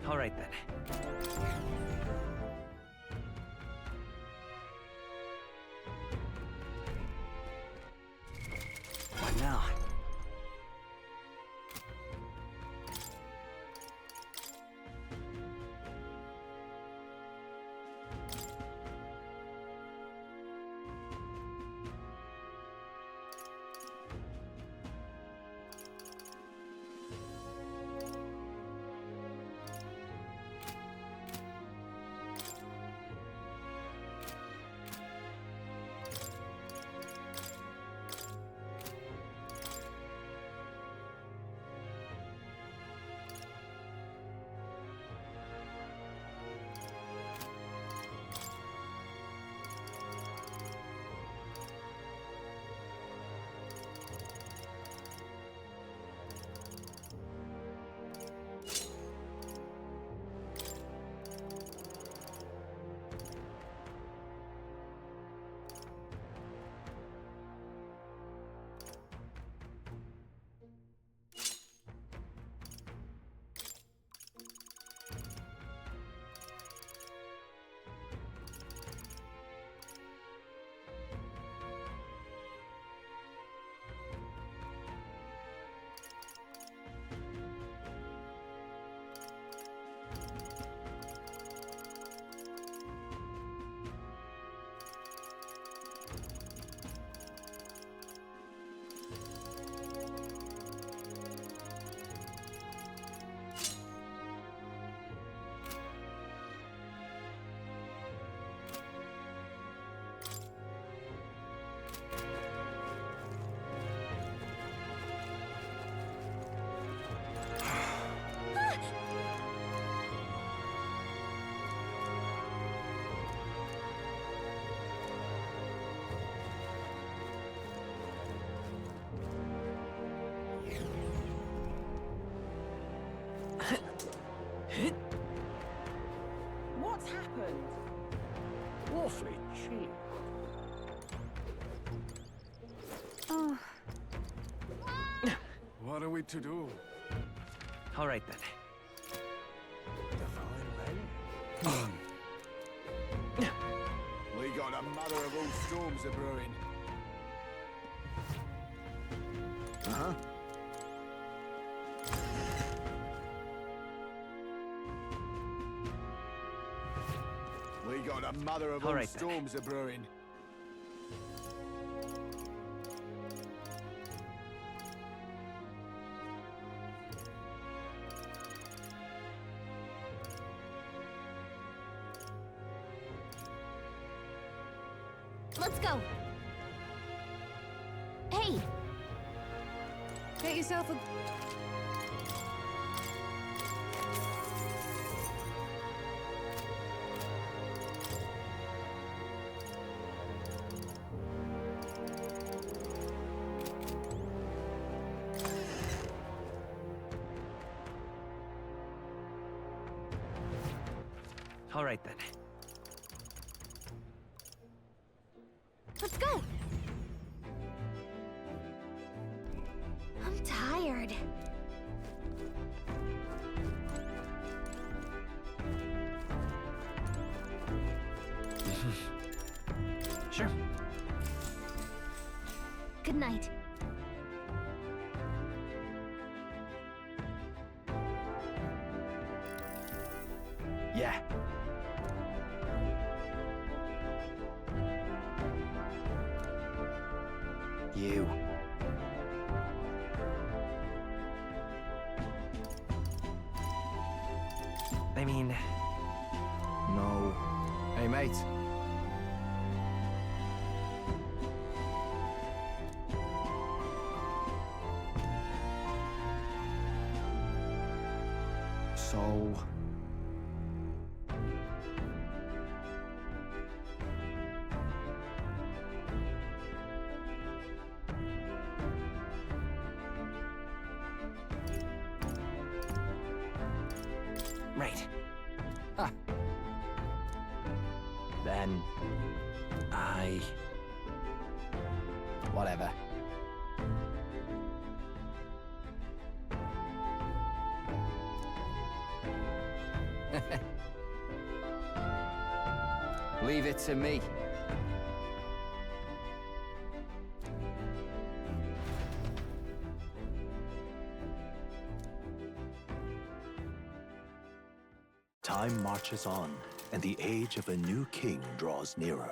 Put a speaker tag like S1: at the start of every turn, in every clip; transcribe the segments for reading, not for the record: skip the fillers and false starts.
S1: All right then. What now?
S2: What's happened?
S3: Awfully chilly.
S2: Oh,
S3: What are we to do?
S1: All right then.
S3: Divine Way? We got a mother of all storms a brewing. Uh-huh. We got a mother of all
S1: Right then.
S3: storms a brewing.
S4: Let's go. Hey,
S2: get yourself a...
S1: All right then.
S4: let's go. I'm tired.
S1: Sure.
S4: Good night.
S1: Yeah. You. I mean... No.
S5: Hey, mate.
S1: So... Right.
S5: Ha.
S1: Then...
S5: Whatever. Leave it to me.
S6: Time marches on, and the age of a new king draws nearer.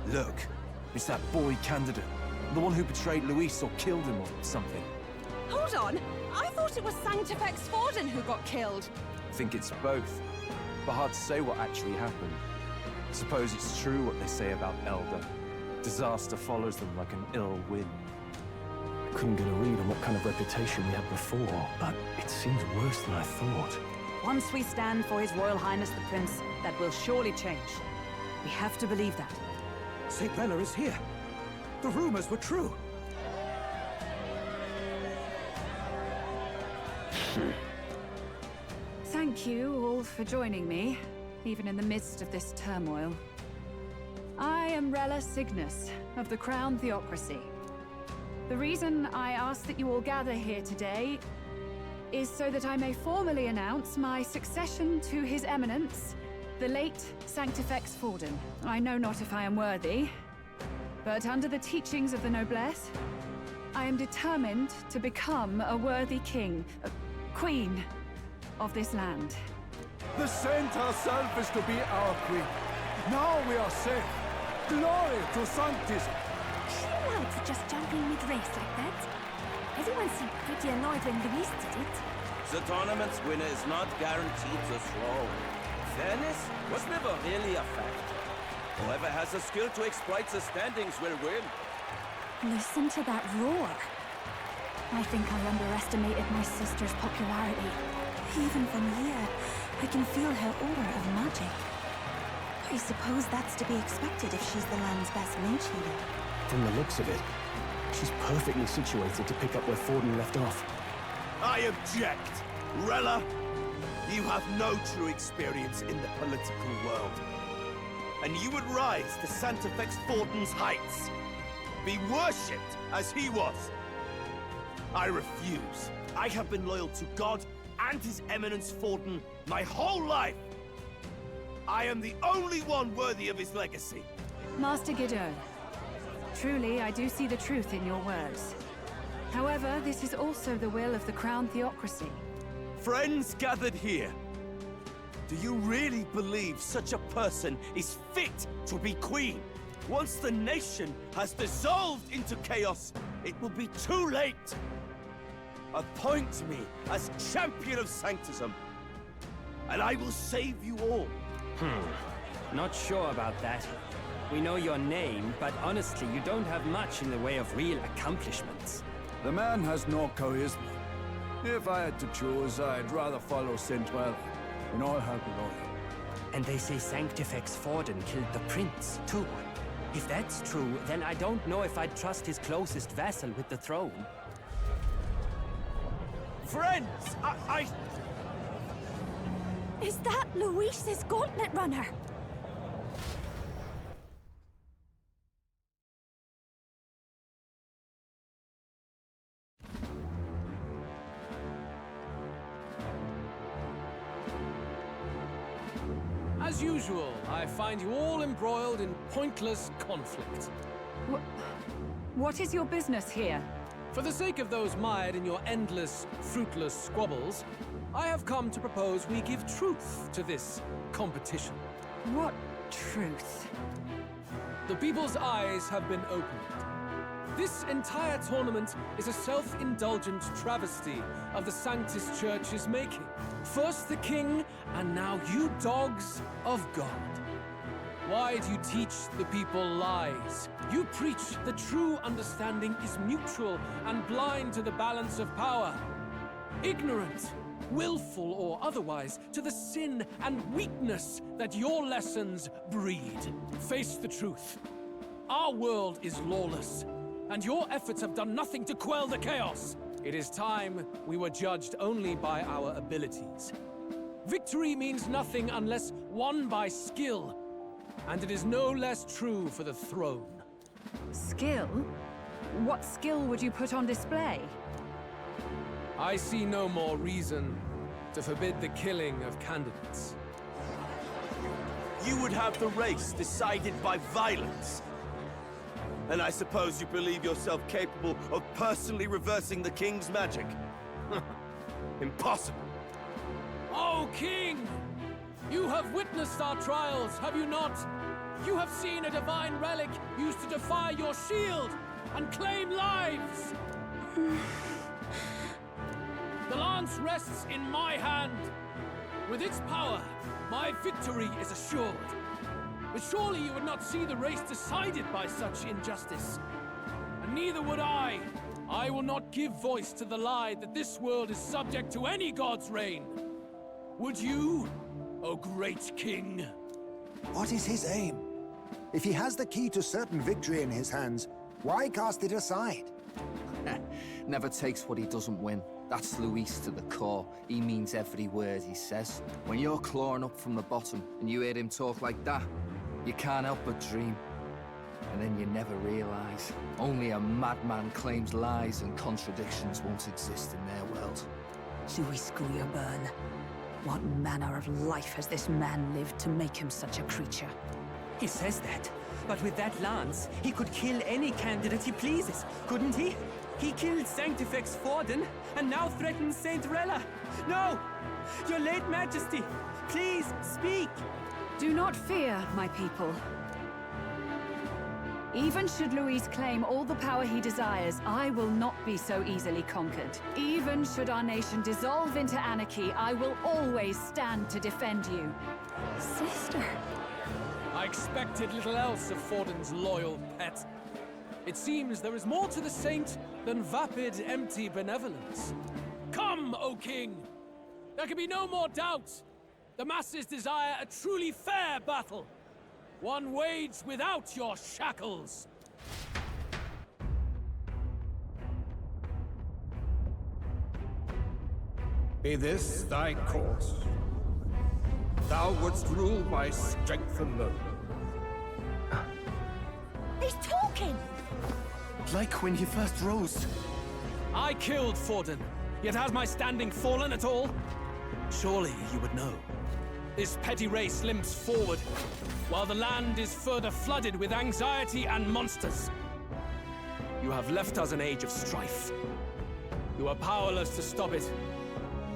S1: Look, it's that boy candidate. The one who betrayed Luis or killed him or something.
S2: Hold on! I thought it was Sanctifex Forden who got killed.
S1: I think it's both. But hard to say what actually happened. Suppose it's true what they say about Elder. Disaster follows them like an ill wind.
S7: Couldn't get a read on what kind of reputation we had before, but it seems worse than I thought.
S2: Once we stand for His Royal Highness the Prince, that will surely change. We have to believe that.
S8: St. Rella is here. The rumors were true.
S2: Thank you all for joining me, even in the midst of this turmoil. I am Rella Cygnus, of the Crown Theocracy. The reason I ask that you all gather here today is so that I may formally announce my succession to His Eminence, the late Sanctifex Forden. I know not if I am worthy, but under the teachings of the noblesse, I am determined to become a worthy king, a queen of this land.
S3: The saint herself is to be our queen. Now we are safe. Glory to Sanctis.
S4: Chill out for just jumping mid-race like that. Everyone seemed pretty annoyed when Luis did it.
S9: The tournament's winner is not guaranteed the throne. Fairness was never really a fact. Whoever has the skill to exploit the standings will win.
S4: Listen to that roar. I think I underestimated my sister's popularity. Even from here, I can feel her aura of magic. I suppose that's to be expected if she's the land's best mage healer.
S7: From the looks of it, she's perfectly situated to pick up where Forden left off.
S3: I object. Rella, you have no true experience in the political world. And you would rise to Sanctifex Forden's heights. Be worshipped as he was. I refuse. I have been loyal to God and His Eminence Forden my whole life. I am the only one worthy of his legacy.
S2: Master Gideon, truly I do see the truth in your words. However, this is also the will of the Crown Theocracy.
S3: Friends gathered here, do you really believe such a person is fit to be queen? Once the nation has dissolved into chaos, it will be too late. Appoint me as champion of Sanctism, and I will save you all.
S10: Not sure about that. We know your name, but honestly, you don't have much in the way of real accomplishments.
S3: The man has no charisma. If I had to choose, I'd rather follow St. Rella in all her glory.
S10: And they say Sanctifex Forden killed the prince, too. If that's true, then I don't know if I'd trust his closest vassal with the throne.
S3: Friends, I...
S4: Is that Luis's gauntlet runner?
S11: As usual, I find you all embroiled in pointless conflict.
S2: What is your business here?
S11: For the sake of those mired in your endless, fruitless squabbles, I have come to propose we give truth to this competition.
S2: What truth?
S11: The people's eyes have been opened. This entire tournament is a self-indulgent travesty of the Sanctus Church's making. First the king, and now you dogs of God. Why do you teach the people lies? You preach the true understanding is mutual and blind to the balance of power. Ignorant, willful or otherwise, to the sin and weakness that your lessons breed. Face the truth. Our world is lawless, and your efforts have done nothing to quell the chaos. It is time we were judged only by our abilities. Victory means nothing unless won by skill. And it is no less true for the throne.
S2: Skill? What skill would you put on display?
S11: I see no more reason to forbid the killing of candidates.
S3: You would have the race decided by violence. And I suppose you believe yourself capable of personally reversing the king's magic? Impossible.
S11: Oh, King! You have witnessed our trials, have you not? You have seen a divine relic used to defy your shield and claim lives! The lance rests in my hand. With its power, my victory is assured. But surely you would not see the race decided by such injustice. And neither would I. I will not give voice to the lie that this world is subject to any god's reign. Would you, O great king?
S8: What is his aim? If he has the key to certain victory in his hands, why cast it aside?
S5: Never takes what he doesn't win. That's Luis to the core. He means every word he says. When you're clawing up from the bottom and you hear him talk like that, you can't help but dream. And then you never realize. Only a madman claims lies and contradictions won't exist in their world.
S4: Luis Guyerburn. What manner of life has this man lived to make him such a creature?
S10: He says that, but with that lance, he could kill any candidate he pleases, couldn't he? He killed Sanctifex Forden, and now threatens Saint Rella. No! Your late Majesty, please, speak!
S2: Do not fear, my people. Even should Luis claim all the power he desires, I will not be so easily conquered. Even should our nation dissolve into anarchy, I will always stand to defend you.
S4: Sister.
S11: I expected little else of Forden's loyal pet. It seems there is more to the saint than vapid, empty benevolence. Come, O king! There can be no more doubt. The masses desire a truly fair battle. One waged without your shackles.
S12: Be this thy course. Thou wouldst rule by strength alone.
S4: He's talking!
S1: Like when you first rose.
S11: I killed Forden, yet has my standing fallen at all? Surely you would know. This petty race limps forward, while the land is further flooded with anxiety and monsters. You have left us an age of strife. You are powerless to stop it.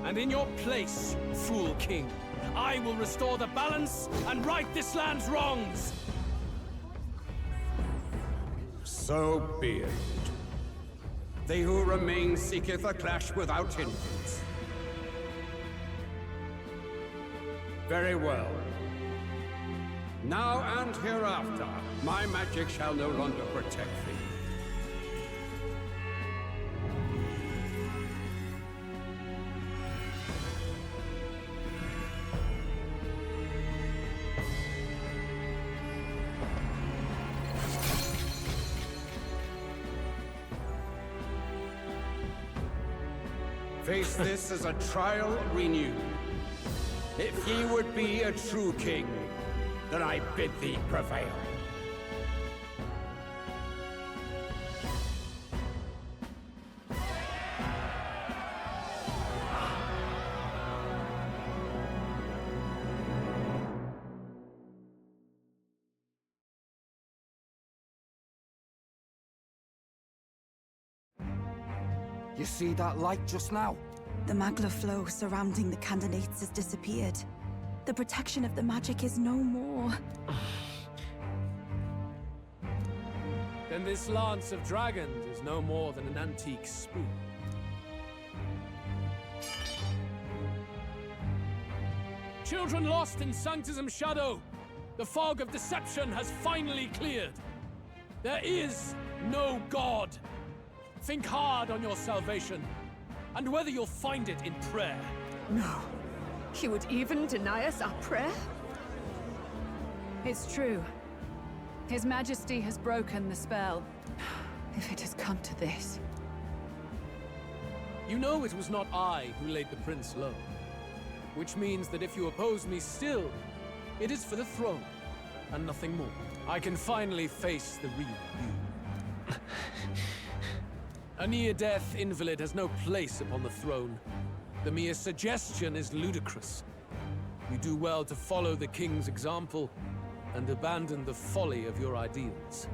S11: And in your place, fool king, I will restore the balance and right this land's wrongs!
S12: So be it. They who remain seeketh a clash without hindrance. Very well. Now and hereafter, my magic shall no longer protect thee. Face this as a trial renewed. If ye would be a true king, then I bid thee prevail.
S5: You see that light just now?
S4: The magla flow surrounding the candidates has disappeared. The protection of the magic is no more.
S11: Then this lance of dragons is no more than an antique spoon. Children lost in Sanctism's shadow! The fog of deception has finally cleared! There is no God! Think hard on your salvation, and whether you'll find it in prayer.
S2: No. He would even deny us our prayer? It's true. His Majesty has broken the spell. If it has come to this.
S11: You know it was not I who laid the prince low. which means that if you oppose me still, it is for the throne, and nothing more. I can finally face the real you. A near-death invalid has no place upon the throne. The mere suggestion is ludicrous. You do well to follow the king's example and abandon the folly of your ideals.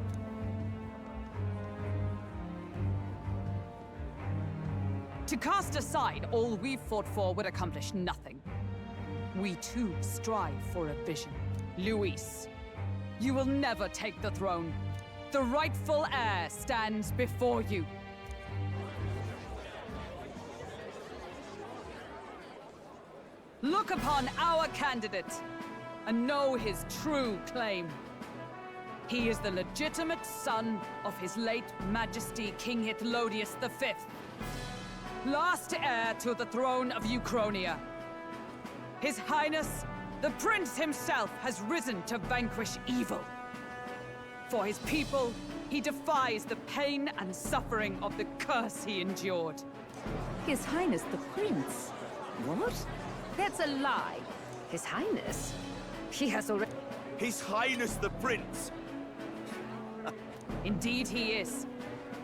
S2: To cast aside all we've fought for would accomplish nothing. We too strive for a vision. Luis, you will never take the throne. The rightful heir stands before you. Look upon our candidate and know his true claim. He is the legitimate son of his late Majesty King Hytlodius V, last heir to the throne of Uchronia. His Highness, the Prince himself, has risen to vanquish evil. For his people, he defies the pain and suffering of the curse he endured.
S13: His Highness the Prince? What? That's a lie. His Highness? He has already...
S3: His Highness the Prince!
S2: Indeed he is.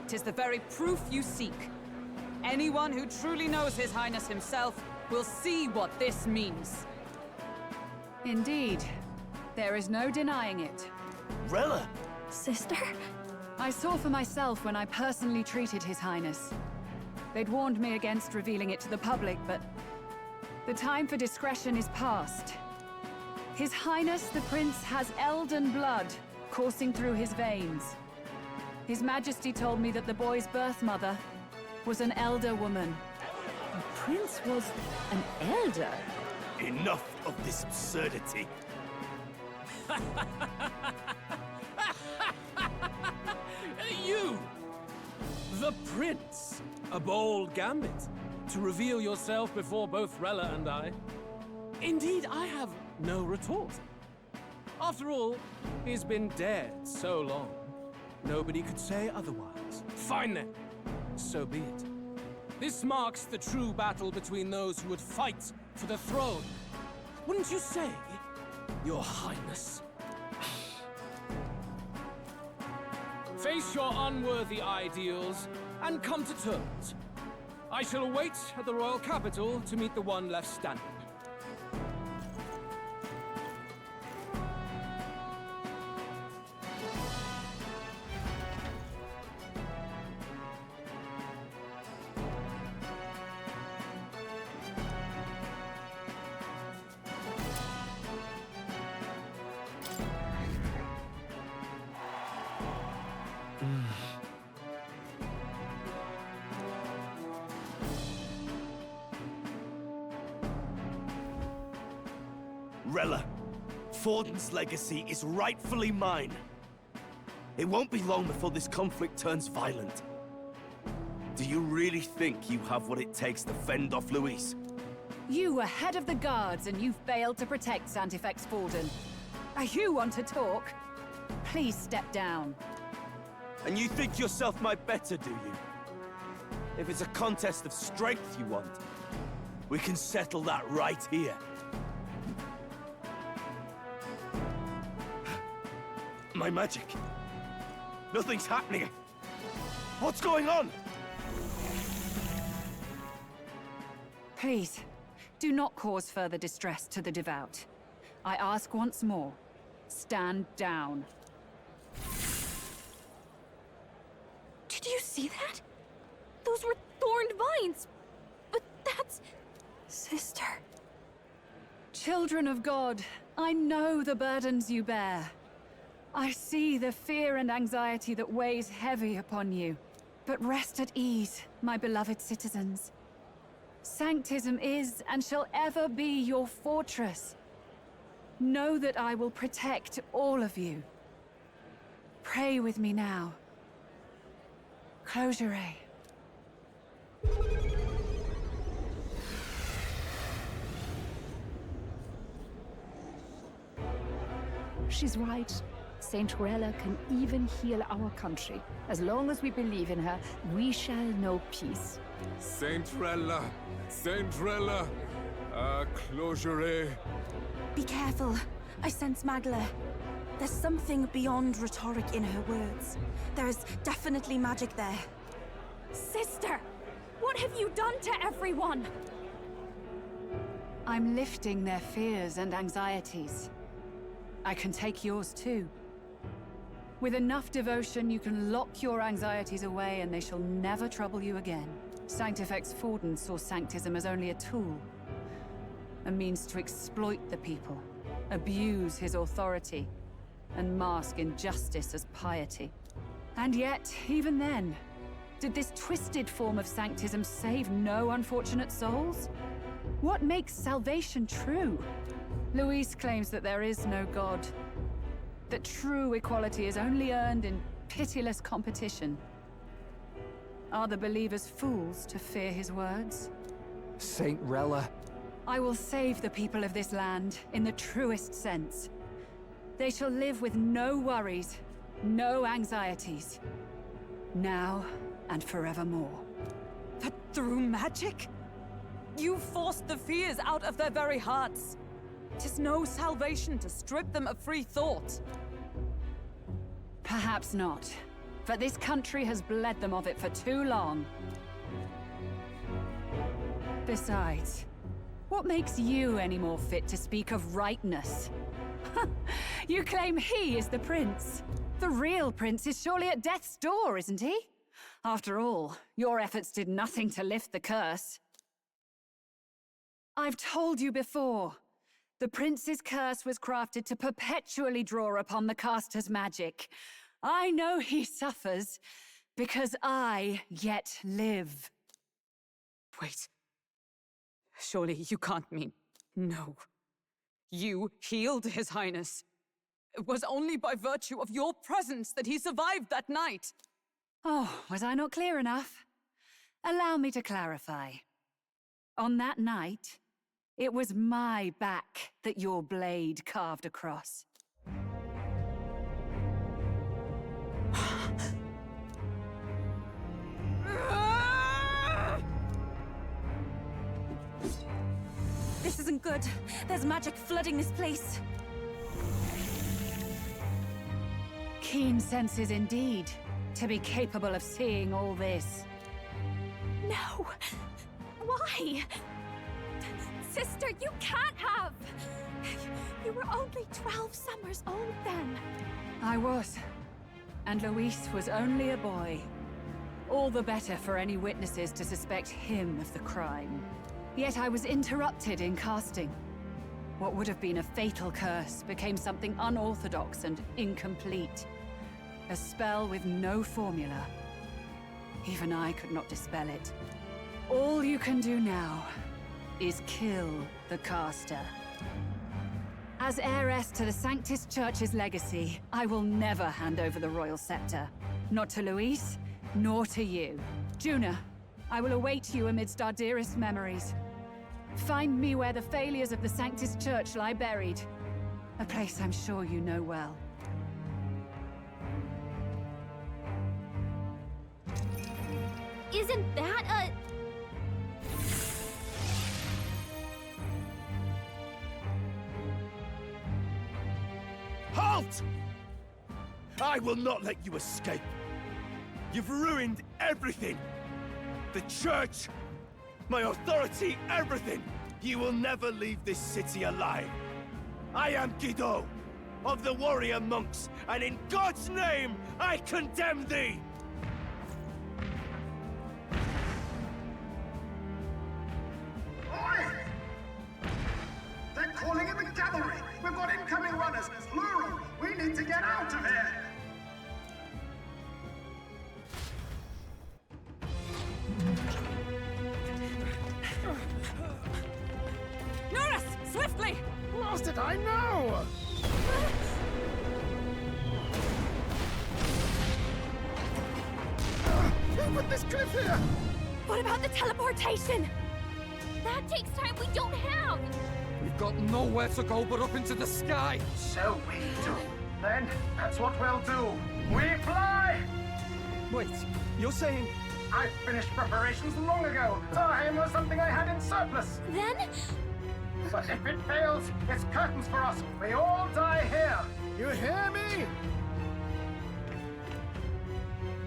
S2: 'Tis the very proof you seek. Anyone who truly knows His Highness himself will see what this means. Indeed. There is no denying it.
S3: Rella!
S4: Sister?
S2: I saw for myself when I personally treated His Highness. They'd warned me against revealing it to the public, but the time for discretion is past. His Highness the Prince has elden blood coursing through his veins. His Majesty told me that the boy's birth mother was an elder woman.
S13: The Prince was an elder?
S3: Enough of this absurdity.
S11: You! The Prince! A bold gambit. To reveal yourself before both Rella and I. Indeed, I have no retort. After all, he's been dead so long. Nobody could say otherwise. Fine then. So be it. This marks the true battle between those who would fight for the throne. Wouldn't you say, Your Highness? Face your unworthy ideals and come to terms. I shall await at the royal capital to meet the one left standing.
S3: Rella, Forden's legacy is rightfully mine. It won't be long before this conflict turns violent. Do you really think you have what it takes to fend off Luis?
S2: You were head of the guards and you failed to protect Santifex Forden. Now you want to talk? Please step down.
S3: And you think yourself my better, do you? If it's a contest of strength you want, we can settle that right here. My magic. Nothing's happening. What's going on?
S2: Please, do not cause further distress to the devout. I ask once more, stand down.
S4: Did you see that? Those were thorned vines. But that's... Sister.
S2: Children of God, I know the burdens you bear. I see the fear and anxiety that weighs heavy upon you. But rest at ease, my beloved citizens. Sanctism is and shall ever be your fortress. Know that I will protect all of you. Pray with me now. Close your eyes.
S13: She's right. Saint Rella can even heal our country. As long as we believe in her, we shall know peace.
S14: Saint Rella! Saint Rella!
S12: Closure.
S4: Be careful. I sense Magla. There's something beyond rhetoric in her words. There's definitely magic there.
S2: Sister! What have you done to everyone? I'm lifting their fears and anxieties. I can take yours too. With enough devotion, you can lock your anxieties away and they shall never trouble you again. Sanctifex Forden saw Sanctism as only a tool. A means to exploit the people, abuse his authority, and mask injustice as piety. And yet, even then, did this twisted form of Sanctism save no unfortunate souls? What makes salvation true? Luis claims that there is no God, that true equality is only earned in pitiless competition. Are the believers fools to fear his words?
S5: Saint Rella.
S2: I will save the people of this land in the truest sense. They shall live with no worries, no anxieties. Now and forevermore.
S14: But through magic? You forced the fears out of their very hearts. 'Tis no salvation to strip them of free thought.
S2: Perhaps not. But this country has bled them of it for too long. Besides, what makes you any more fit to speak of rightness? You claim he is the prince. The real prince is surely at death's door, isn't he? After all, your efforts did nothing to lift the curse. I've told you before. The prince's curse was crafted to perpetually draw upon the caster's magic. I know he suffers, because I yet live.
S14: Wait. Surely you can't mean... No. You healed His Highness. It was only by virtue of your presence that he survived that night.
S2: Oh, was I not clear enough? Allow me to clarify. On that night, it was my back that your blade carved across.
S4: This isn't good. There's magic flooding this place.
S2: Keen senses indeed, to be capable of seeing all this.
S4: No! Why? Sister, you can't have! You were only 12 summers old then.
S2: I was. And Luis was only a boy. All the better for any witnesses to suspect him of the crime. Yet I was interrupted in casting. What would have been a fatal curse became something unorthodox and incomplete. A spell with no formula. Even I could not dispel it. All you can do now is kill the caster. As heiress to the Sanctis Church's legacy, I will never hand over the royal scepter. Not to Luis, nor to you. Juna, I will await you amidst our dearest memories. Find me where the failures of the Sanctis Church lie buried. A place I'm sure you know well.
S4: Isn't that a...
S3: Halt! I will not let you escape. You've ruined everything. The church, my authority, everything. You will never leave this city alive. I am Guido, of the warrior monks, and in God's name, I condemn thee!
S15: Oi! They're calling in the cavalry! We've got incoming runners, plural! We need to get out of here!
S14: Norris! Swiftly!
S15: Lost it, I know! Who put this cliff here?
S4: What about the teleportation? That takes time we don't have!
S5: We've got nowhere to go but up into the sky!
S15: So we do. Then, that's what we'll do. We fly!
S1: Wait, you're saying...
S15: I finished preparations long ago. Time was something I had in surplus.
S4: Then,
S15: But if it fails, it's curtains for us. We all die here. You hear me?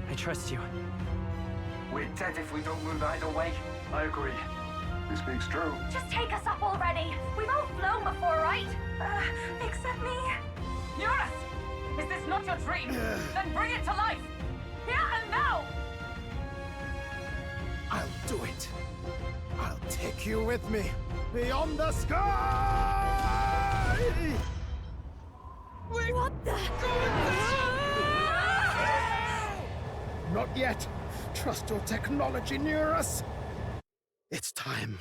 S10: I trust you.
S15: We're dead if we don't move either way. I agree. He speaks true.
S4: Just take us up already. We've all flown before, right? Except me.
S14: Eurus! Is this not your dream? Then bring it to life! Here and now!
S15: I'll do it. I'll take you with me. Beyond the sky!
S4: What the?
S15: Not yet. Trust your technology near us. It's time.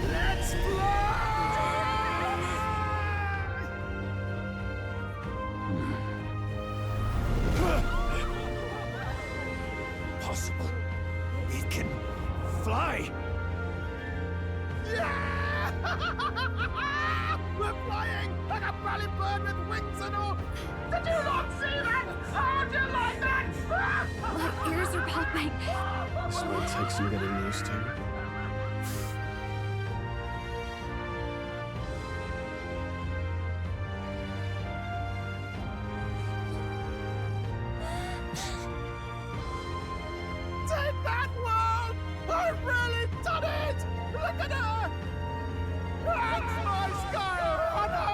S15: Let's Possible. It can fly. Yeah! We're flying like a bally bird with wings and all. Did you not see that? How do you like that?
S4: My ears are popping.
S7: This might take some getting used to.
S15: Take that, world! I've really done it! Look at her! That's my sky on her!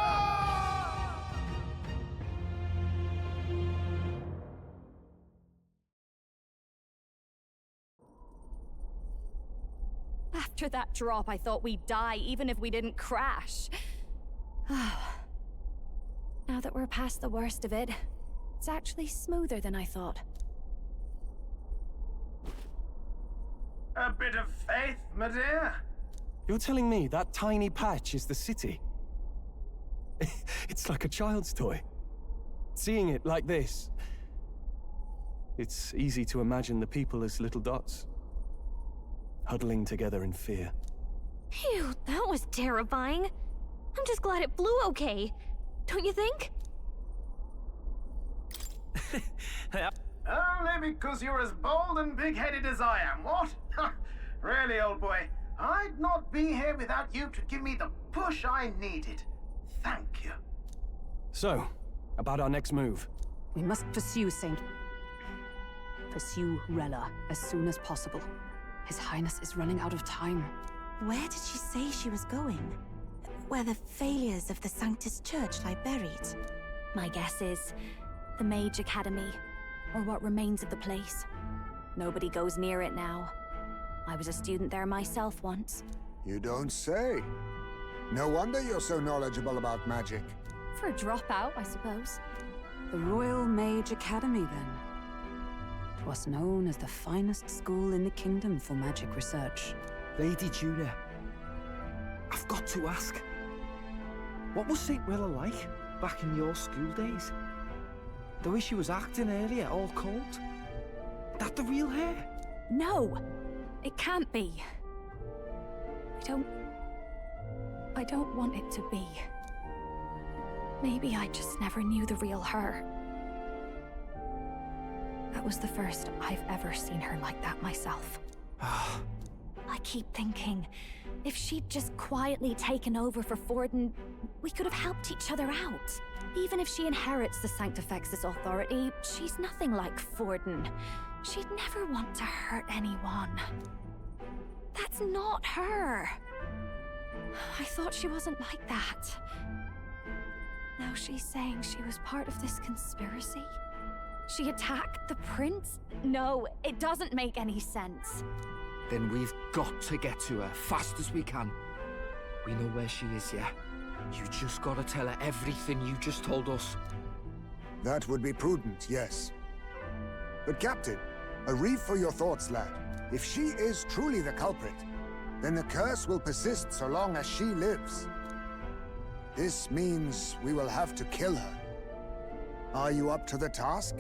S4: After that drop, I thought we'd die, even if we didn't crash. Now that we're past the worst of it, it's actually smoother than I thought.
S15: A bit of faith, my dear.
S7: You're telling me that tiny patch is the city? It's like a child's toy. Seeing it like this, it's easy to imagine the people as little dots, huddling together in fear.
S4: Phew, that was terrifying. I'm just glad it flew okay. Don't you think?
S15: Only because you're as bold and big-headed as I am, what? Really, old boy, I'd not be here without you to give me the push I needed. Thank you.
S7: So, about our next move.
S14: We must pursue Rella as soon as possible. His Highness is running out of time.
S4: Where did she say she was going? Where the failures of the Sanctus Church lie buried? My guess is the Mage Academy, or what remains of the place. Nobody goes near it now. I was a student there myself once.
S8: You don't say. No wonder you're so knowledgeable about magic.
S4: For a dropout, I suppose.
S14: The Royal Mage Academy, then. 'Twas known as the finest school in the kingdom for magic research.
S5: Lady Julia, I've got to ask. What was St. Rilla like back in your school days? The way she was acting earlier, all cold? That the real hair?
S4: No! It can't be. I don't want it to be. Maybe I just never knew the real her. That was the first I've ever seen her like that myself. I keep thinking, if she'd just quietly taken over for Forden, we could have helped each other out. Even if she inherits the Sanctifex's authority, she's nothing like Forden. She'd never want to hurt anyone. That's not her. I thought she wasn't like that. Now she's saying she was part of this conspiracy? She attacked the prince? No, it doesn't make any sense.
S5: Then we've got to get to her fast as we can. We know where she is, yeah? You just gotta tell her everything you just told us.
S8: That would be prudent, yes. But Captain, a reef for your thoughts, lad. If she is truly the culprit, then the curse will persist so long as she lives. This means we will have to kill her. Are you up to the task?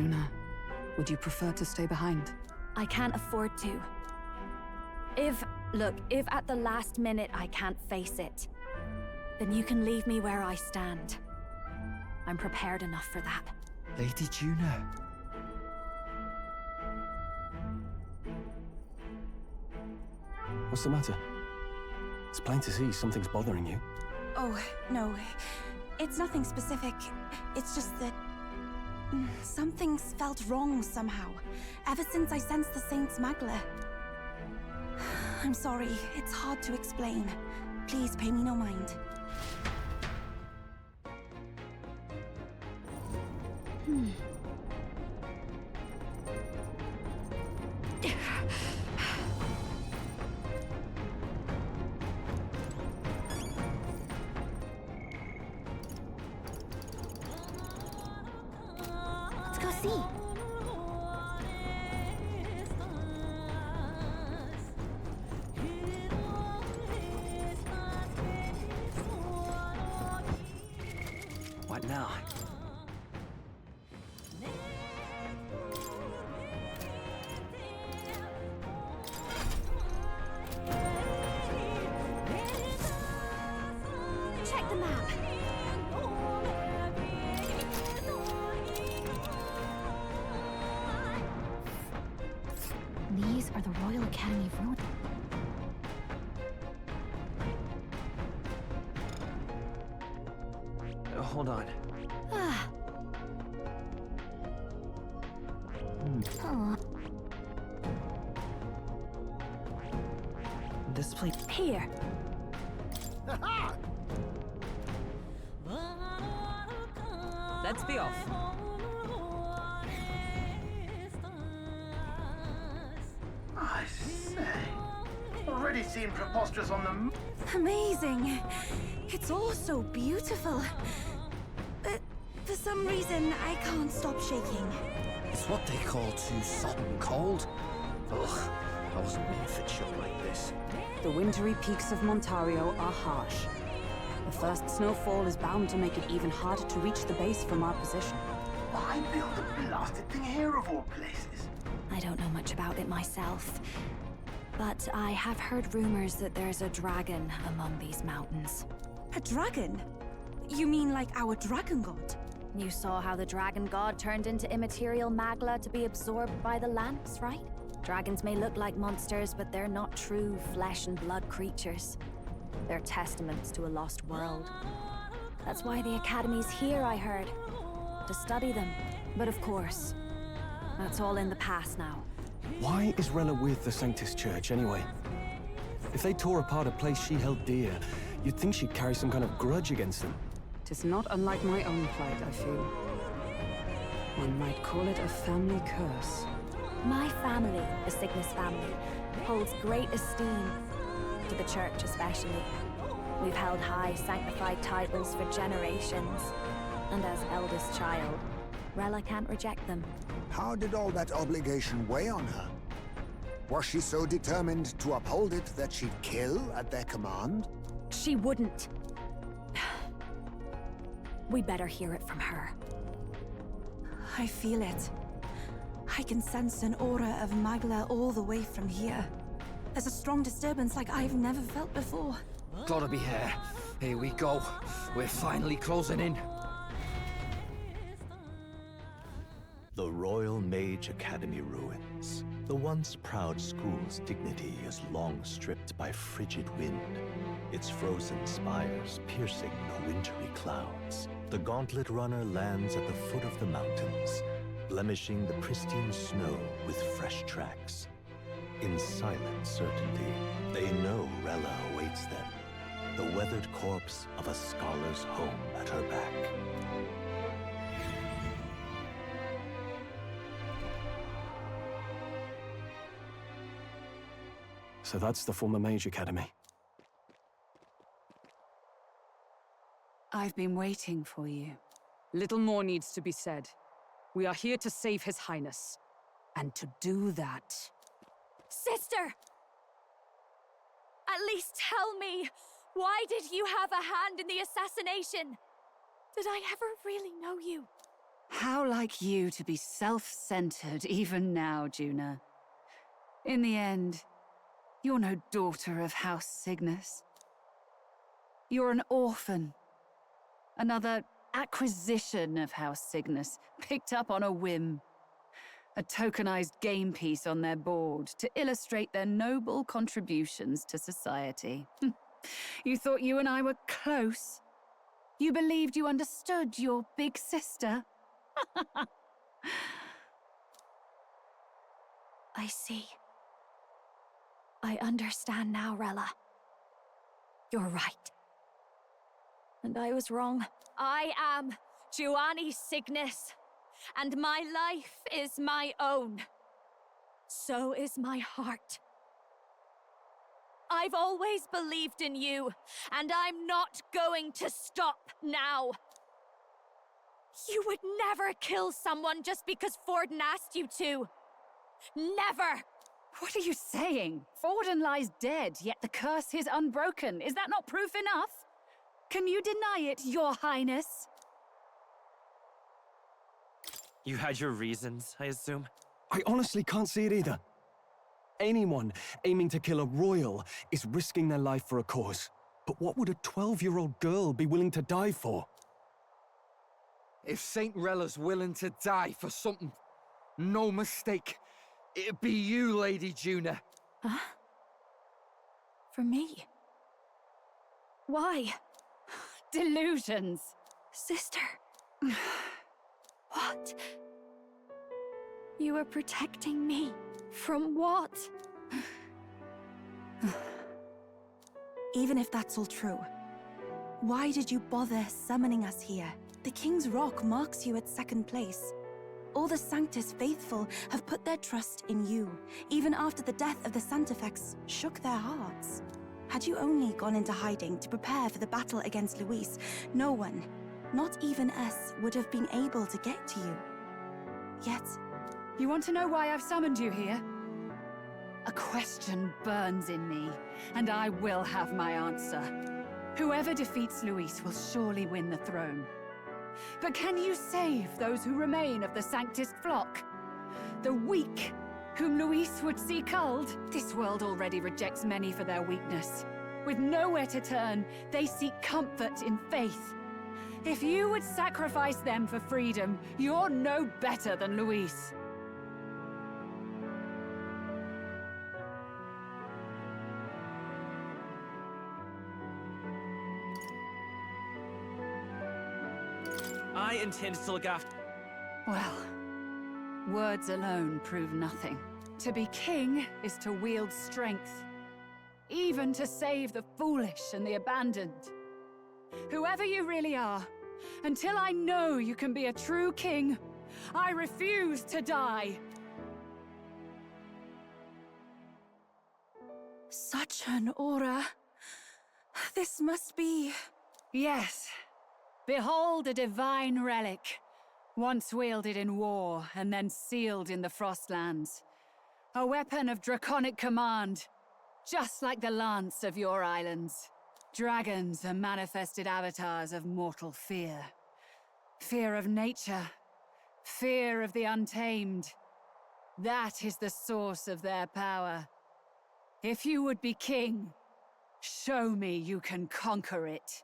S14: Juna, would you prefer to stay behind?
S4: I can't afford to. If at the last minute I can't face it, then you can leave me where I stand. I'm prepared enough for that.
S5: Lady Juna.
S7: What's the matter? It's plain to see something's bothering you.
S4: Oh, no. It's nothing specific. It's just that... something's felt wrong somehow. Ever since I sensed the Saint's Magla. I'm sorry, it's hard to explain. Please pay me no mind. Let's go see.
S10: What now?
S4: Check the map. These are the Royal Academy of Ruin.
S10: Hold on.
S4: Oh.
S10: This place.
S4: Here.
S14: Let's be off.
S15: I say. Already seem preposterous on the...
S4: Amazing. It's all so beautiful. But for some reason, I can't stop shaking.
S5: It's what they call too sudden cold. Ugh, I wasn't made for chill like this.
S14: The wintry peaks of Montario are harsh. The first snowfall is bound to make it even harder to reach the base from our position.
S15: Why build a blasted thing here of all places?
S4: I don't know much about it myself, but I have heard rumors that there's a dragon among these mountains. A dragon? You mean like our dragon god? You saw how the dragon god turned into immaterial magla to be absorbed by the lamps, right? Dragons may look like monsters, but they're not true flesh and blood creatures. They're testaments to a lost world. That's why the Academy's here, I heard. To study them. But of course, that's all in the past now.
S7: Why is Rella with the Sanctus Church, anyway? If they tore apart a place she held dear, you'd think she'd carry some kind of grudge against them.
S14: Tis not unlike my own plight, I feel. One might call it a family curse.
S4: My family, the Cygnus family, holds great esteem, to the Church especially. We've held high sanctified titles for generations, and as eldest child, Rella can't reject them.
S8: How did all that obligation weigh on her? Was she so determined to uphold it that she'd kill at their command?
S4: She wouldn't. We better hear it from her. I feel it. I can sense an aura of Magla all the way from here. There's a strong disturbance like I've never felt before.
S5: Gotta be here. Here we go. We're finally closing in.
S6: The Royal Mage Academy ruins. The once proud school's dignity is long stripped by frigid wind, its frozen spires piercing the wintry clouds. The Gauntlet Runner lands at the foot of the mountains, blemishing the pristine snow with fresh tracks. In silent certainty, they know Rella awaits them, the weathered corpse of a scholar's home at her back.
S7: So that's the former Mage Academy.
S2: I've been waiting for you.
S14: Little more needs to be said. We are here to save His Highness. And to do that...
S4: Sister! At least tell me, why did you have a hand in the assassination? Did I ever really know you?
S2: How like you to be self-centered even now, Juna. In the end, you're no daughter of House Cygnus. You're an orphan. Another acquisition of House Cygnus, picked up on a whim. A tokenized game piece on their board to illustrate their noble contributions to society. You thought you and I were close? You believed you understood your big sister?
S4: I see. I understand now, Rella. You're right. And I was wrong.
S16: I am Giovanni Cygnus, and my life is my own.
S4: So is my heart.
S16: I've always believed in you, and I'm not going to stop now. You would never kill someone just because Forden asked you to. Never!
S2: What are you saying? Forden lies dead, yet the curse is unbroken. Is that not proof enough? Can you deny it, Your Highness?
S1: You had your reasons, I assume?
S7: I honestly can't see it either. Anyone aiming to kill a royal is risking their life for a cause. But what would a 12-year-old girl be willing to die for?
S5: If Saint Rella's willing to die for something, no mistake, it'd be you, Lady Juna.
S4: Huh? For me? Why?
S2: Delusions.
S4: Sister. What? You are protecting me. From what? Even if that's all true, why did you bother summoning us here? The King's Rock marks you at second place. All the Sanctus faithful have put their trust in you, even after the death of the Santafex shook their hearts. Had you only gone into hiding to prepare for the battle against Luis, no one, not even us, would have been able to get to you. Yet...
S2: You want to know why I've summoned you here? A question burns in me, and I will have my answer. Whoever defeats Luis will surely win the throne. But can you save those who remain of the Sanctist flock? The weak, whom Luis would see culled? This world already rejects many for their weakness. With nowhere to turn, they seek comfort in faith. If you would sacrifice them for freedom, you're no better than Luis.
S1: I intend to look after...
S2: Well, words alone prove nothing. To be king is to wield strength, even to save the foolish and the abandoned. Whoever you really are, until I know you can be a true king, I refuse to die.
S4: Such an aura. This must be...
S2: Yes. Behold a divine relic, once wielded in war and then sealed in the Frostlands. A weapon of draconic command, just like the lance of your islands. Dragons are manifested avatars of mortal fear. Fear of nature, fear of the untamed. That is the source of their power. If you would be king, show me you can conquer it.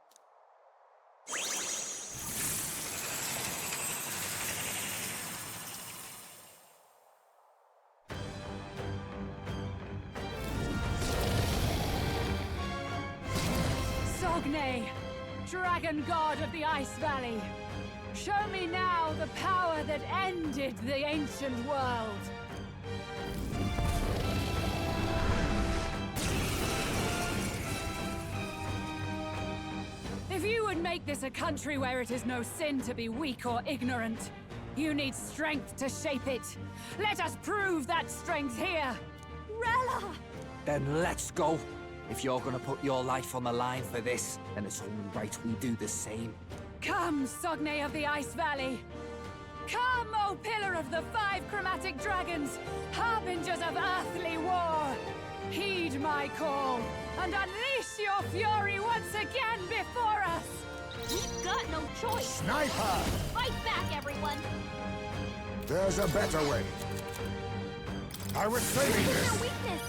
S2: Sogne, dragon god of the Ice Valley, show me now the power that ended the ancient world. If you would make this a country where it is no sin to be weak or ignorant, you need strength to shape it. Let us prove that strength here.
S16: Rella!
S5: Then let's go. If you're gonna put your life on the line for this, then it's only right we do the same.
S2: Come, Sogne of the Ice Valley. Come, O Pillar of the 5 Chromatic Dragons, harbingers of earthly war. Heed my call, and unleash your fury once again before us!
S16: We've got no choice.
S8: Sniper!
S16: Fight back, everyone.
S8: There's a better way. I was saving
S16: Hit
S8: this.
S16: their weakness.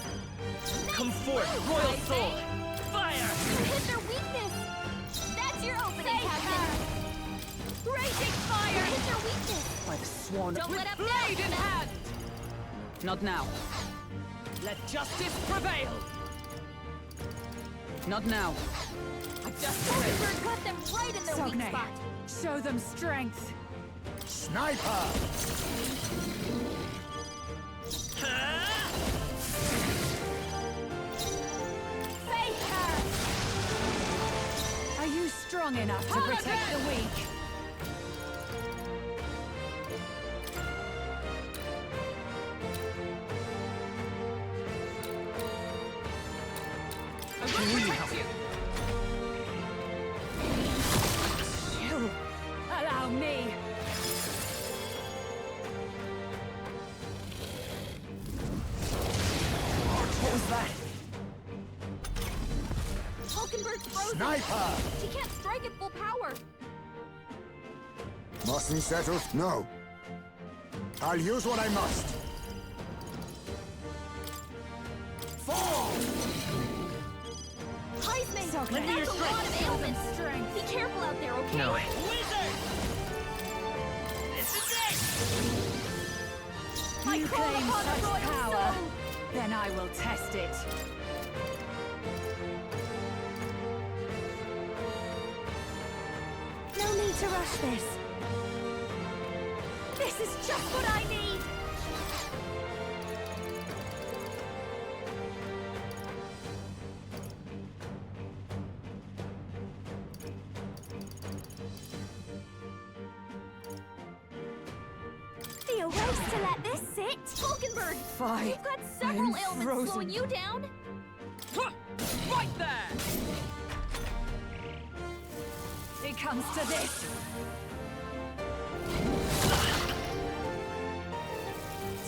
S9: Come forth, Royal Soul! Fire!
S16: Hit their weakness. That's your opening, Captain. Raging fire. Hit their weakness.
S14: By the swan
S16: Don't
S14: with
S16: let up
S14: blade
S16: now.
S14: in hand! Not now. Let justice prevail! Not now. I've just
S16: Mockingbird got them right in their weak
S2: Sogne,
S16: spot.
S2: show them strength.
S8: Sniper!
S16: Face her.
S2: Are you strong enough to protect the weak? You allow me. What was that?
S16: Mockingbbird's frozen.
S8: Sniper!
S16: She can't strike at full power.
S8: Mustn't settle? No. I'll use what I must. Fall!
S16: Heisman,
S2: Sogne,
S16: that's a lot of ailments.
S2: Strength.
S16: Be careful out there, okay?
S9: No.
S16: Wizard!
S9: This is it!
S2: You
S16: call
S2: claim
S16: upon the
S2: such
S16: royal
S2: power,
S16: soul.
S2: then I will test it.
S4: No need to rush this.
S16: This is just what I need!
S4: Be a waste to let this sit.
S16: Mockingbird!
S2: Fine.
S16: You've got several
S2: I'm
S16: ailments
S2: frozen.
S16: slowing you down.
S14: right there!
S2: It comes to this.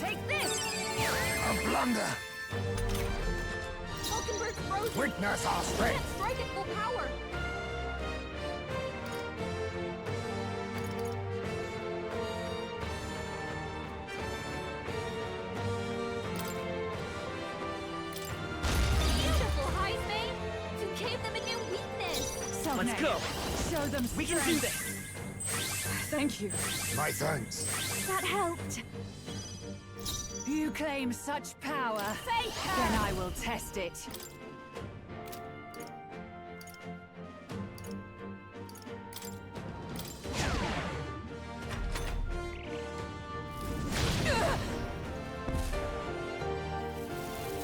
S2: Take this!
S8: A blunder!
S16: Mockingbbird's frozen.
S8: Witness our
S16: She
S8: strength!
S16: can't strike at full power. Beautiful, Heisman! You gave them a new weakness.
S2: Sogne,
S9: Let's go!
S2: show them
S9: We
S2: strength.
S9: can do this!
S14: Thank you.
S8: My thanks.
S4: That helped.
S2: You claim such power,
S16: Face her!
S2: then I will test it.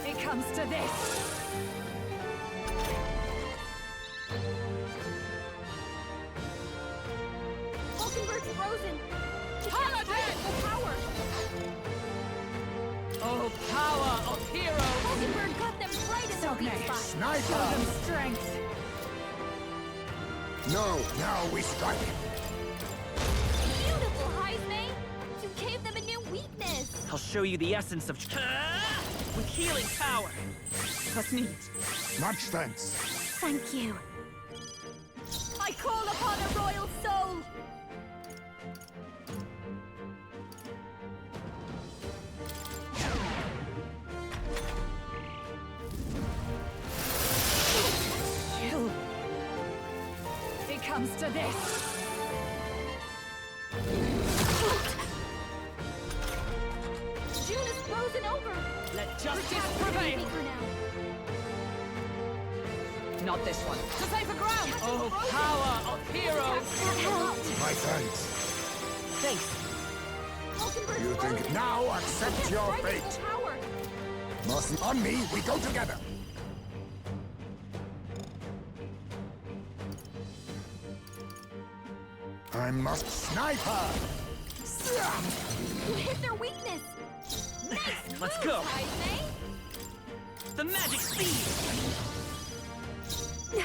S2: It comes to this.
S16: Mockingbbird's frozen. She can't strike at full power.
S14: Oh, power of heroes!
S16: Mockingbird got them right in their
S2: Sogne,
S16: weak spot.
S2: show
S8: Sniper!
S2: them strength.
S8: No, now we strike.
S16: Beautiful, Heisman! You gave them a new weakness.
S9: I'll show you the essence of with healing power.
S14: That's neat.
S8: Much thanks.
S4: Thank you.
S16: I call upon a royal soul.
S2: Chill. It comes to this.
S16: June is frozen over.
S14: Let justice
S16: Getting
S14: prevail!
S16: weaker now.
S14: Not this one. To save the ground! Oh, power of heroes!
S16: That helped.
S8: My thanks.
S9: Thanks.
S16: Mockingbird
S8: You
S16: frozen.
S8: think now accept
S16: Can't
S8: your
S16: strike at
S8: fate.
S16: full power.
S8: Mustn't on me, we go together. I must sniper!
S16: You hit their weakness. Nice
S9: Let's
S16: moves,
S9: go.
S16: Heisman.
S9: The magic speed!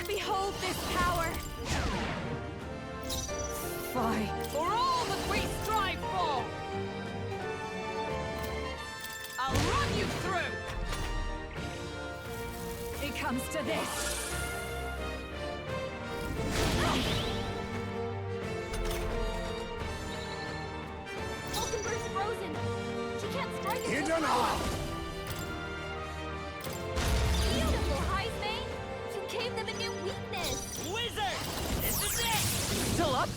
S16: Behold this power.
S2: Fine.
S14: For all that we strive for! I'll run you through!
S2: It comes to this.
S8: Hidden eye!
S16: Beautiful, Heismane! You gave them a new weakness!
S9: Wizard! This is it!
S10: Still up?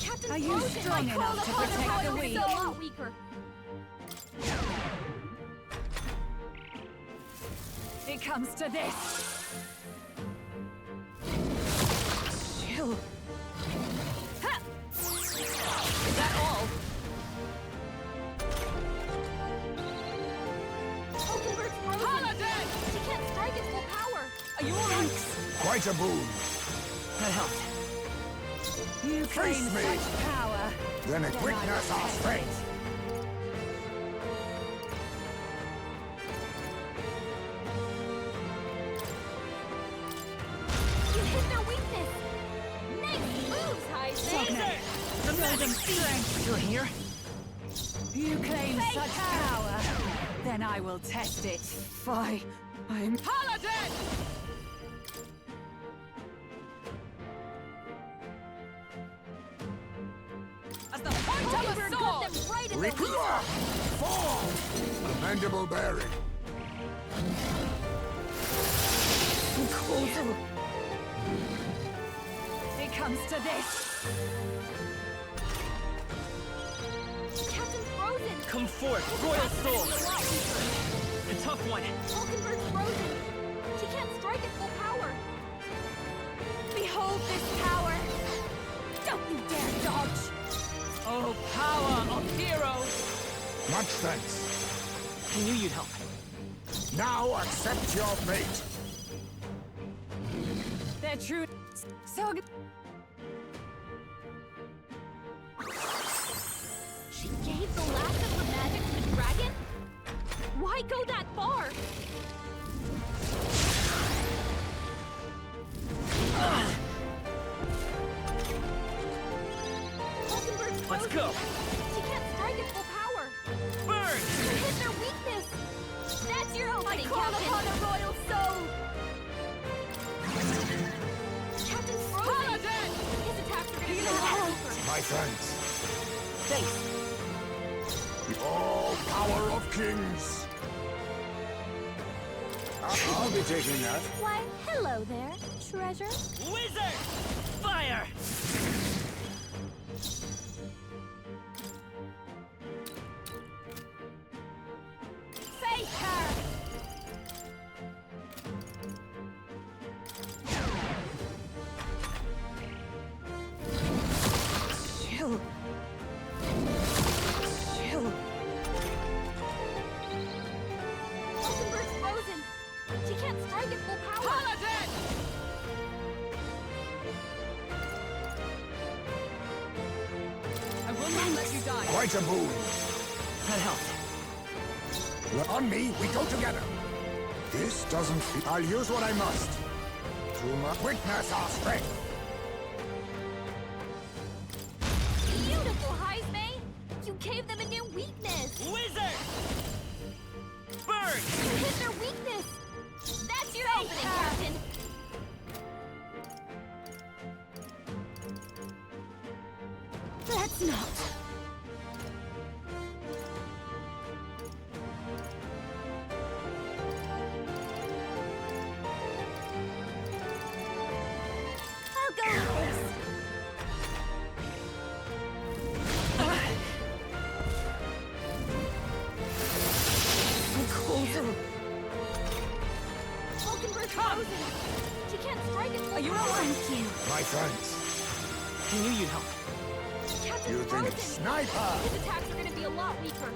S16: Captain
S2: Are you
S16: Frozen,
S2: strong
S16: my
S2: enough
S16: call
S2: to
S16: upon
S2: protect
S16: her
S2: the
S16: power
S2: weak?
S16: is a lot weaker.
S2: It comes to this.
S14: Chill. Ha! Is that all?
S16: Hulkenberg's frozen!
S14: Paladin!
S16: She can't strike at full power!
S14: Are you alright?
S8: Quite a boon.
S14: That helped.
S2: You claim
S8: Face me.
S2: such power.
S8: Then
S2: I
S8: equip
S2: will
S8: us our
S2: test
S8: strength.
S16: You hit their weakness! Nice moves, Heismane!
S2: Frozen strength.
S10: You're here?
S2: You claim
S16: Face
S2: such
S16: her.
S2: power. Then I will test it.
S14: Fie. I'm Paladin! As the point of a
S16: Hulkenberg got
S14: sword!
S16: them right in the
S8: Rikua! Fall! Commendable bearing.
S2: It comes to this.
S16: Captain Frozen!
S10: Come forth,
S16: His
S10: Royal
S16: attacks are gonna
S10: Soul!
S16: be a lot weaker.
S10: A tough one.
S16: Hulkenberg's frozen! She can't strike at full power! Behold this power! Don't you dare dodge!
S10: Oh, power of heroes!
S8: Much thanks.
S10: I knew you'd help.
S8: Now accept your fate.
S2: They're true. So good.
S16: She gave the last of her magic to the dragon? Why go that far? Hulkenberg's
S10: Let's
S16: frozen.
S10: go.
S16: She can't strike at full power.
S10: Burn!
S16: You hit their weakness. That's your opening,
S2: call
S16: Captain.
S2: upon
S16: a royal soul. Captain Frozen.
S14: Paladin!
S16: His attacks are going to be a lot weaker.
S8: My friends.
S10: Thanks.
S8: All power of kings. I'll be taking that.
S16: Why, hello there, treasure.
S9: Wizard! Fire!
S16: Face her!
S14: Chill. Chill.
S16: Hulkenberg's frozen. She can't strike at full power.
S14: Paladin! I will not let you die.
S8: Quite a boon.
S10: That helped.
S8: On me, we go together. This doesn't feel... I'll use what I must. To witness our strength.
S16: Beautiful, Heismane. You gave them a new weakness.
S9: Wizard! Burn!
S16: You hit their weakness. That's your opening, Captain.
S4: That's not.
S16: I'll go with this. Hulkenberg's frozen. She can't strike it.
S14: Are you alright?
S4: Thank you.
S8: My friends.
S10: I knew you'd help.
S16: Captain
S8: You think
S16: Frozen.
S8: it's sniper?
S16: His attacks are going to be a lot weaker.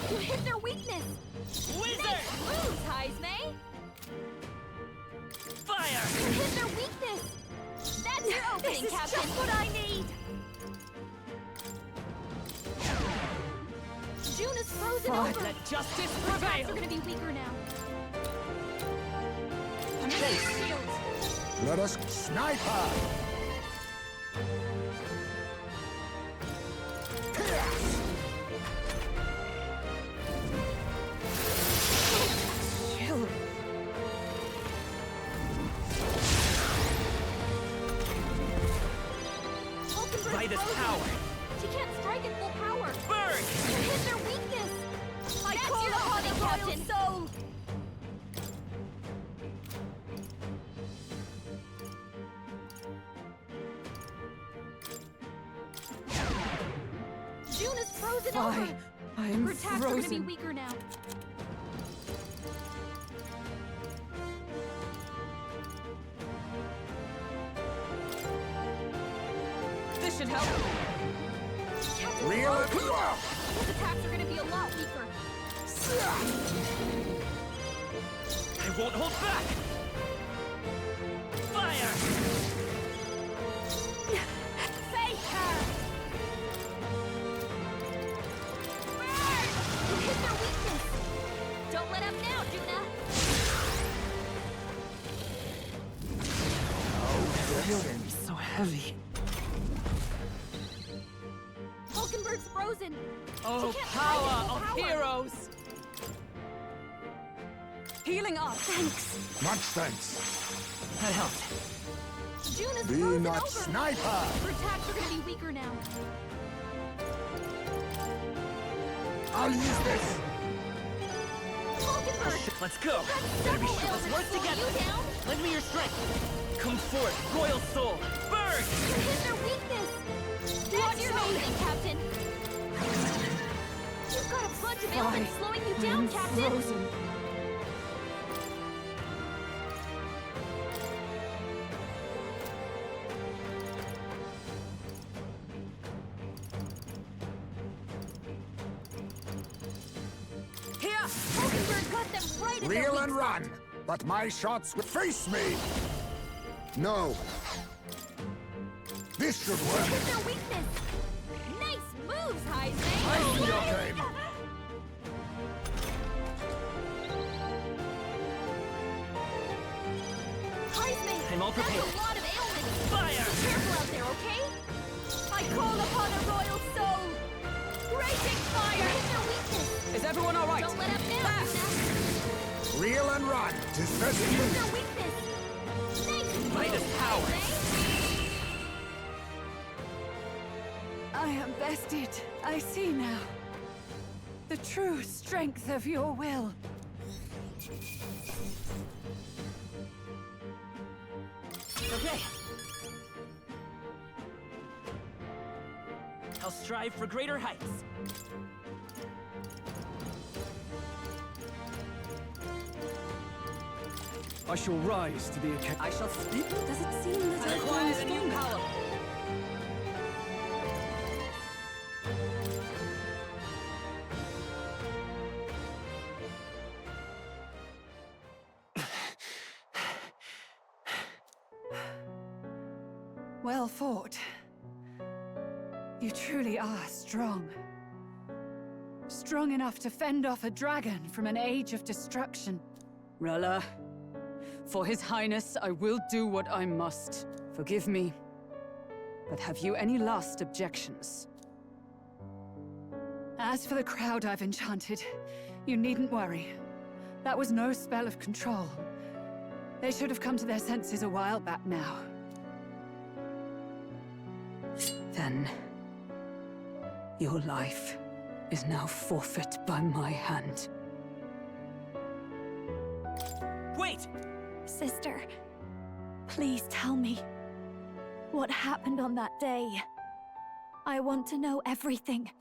S16: You hit their weakness.
S9: Wizard!
S16: Nice moves, Heismane.
S9: Fire!
S16: You hit their weakness. That's your opening,
S4: This is
S16: Captain.
S4: just what I need.
S16: June is frozen
S14: Fine,
S16: over.
S14: let justice
S16: Her attacks
S14: prevail.
S16: are going to be weaker now.
S14: I'm in the shield.
S8: Let us sniper.
S14: Chill.
S16: Hulkenberg's
S10: By this
S16: frozen.
S10: power.
S16: She can't Captain! Soul! June is frozen over!
S10: I'm
S16: Her attacks are gonna be weaker now.
S14: This should help.
S16: Captain
S8: Real
S16: Frozen! His attacks are gonna be a lot weaker.
S9: I won't hold back! Fire!
S16: Face her! Burn! You hit their weakness! Don't let up now, Juna!
S10: So heavy.
S16: Hulkenberg's frozen!
S14: Oh,
S16: She can't
S14: power
S16: fight
S14: of
S16: his
S14: heroes! Healing up!
S16: Thanks!
S8: Much thanks.
S10: That helped.
S16: June is
S8: Be
S16: frozen
S8: not
S16: over!
S8: sniper!
S16: Her attacks are gonna be weaker now.
S8: I'll use this!
S16: Hulkenberg!
S9: Let's go!
S16: That's
S9: Better be
S16: several
S9: sure let's
S16: ailments
S9: work
S16: slowing
S9: together!
S16: you down!
S9: Lend me your strength! Come forth, Royal Soul! Burn!
S16: You hit their weakness! That's your amazing, Captain! You've got a bunch of ailments slowing you down, Captain!
S10: Frozen.
S14: Here!
S16: Hulkenberg got them right in their
S8: Reel
S16: weak
S8: and
S16: spot.
S8: run! But my shots will face me! No. This should work!
S16: Hit their weakness! Nice moves, Heisman!
S8: I see your game!
S16: Heisman,
S9: I'm all
S16: that's
S9: prepared.
S16: a lot of ailments!
S9: Fire!
S16: Be careful out there, okay? I call upon a royal soul! Raging fire! Hit their weakness!
S14: Is everyone all right?
S16: Don't let up now, Juna!
S8: Reel and run! Tis best to
S16: Hit
S8: move!
S16: their weakness! Nice
S9: Might
S16: moves,
S9: as power.
S16: Heisman!
S2: I am bested. I see now. The true strength of your will.
S9: Okay. I'll strive for greater heights.
S7: I shall rise to the occasion.
S14: I shall speak.
S4: Does it seem that
S14: I
S4: I've
S14: acquired
S4: grown
S14: a new
S4: stronger?
S14: power.
S2: Well fought. You truly are strong. Strong enough to fend off a dragon from an age of destruction.
S14: Rella, for His Highness, I will do what I must. Forgive me. But have you any last objections?
S2: As for the crowd I've enchanted, you needn't worry. That was no spell of control. They should have come to their senses a while back now.
S14: Then, your life is now forfeit by my hand.
S9: Wait!
S4: Sister, please tell me. What happened on that day? I want to know everything.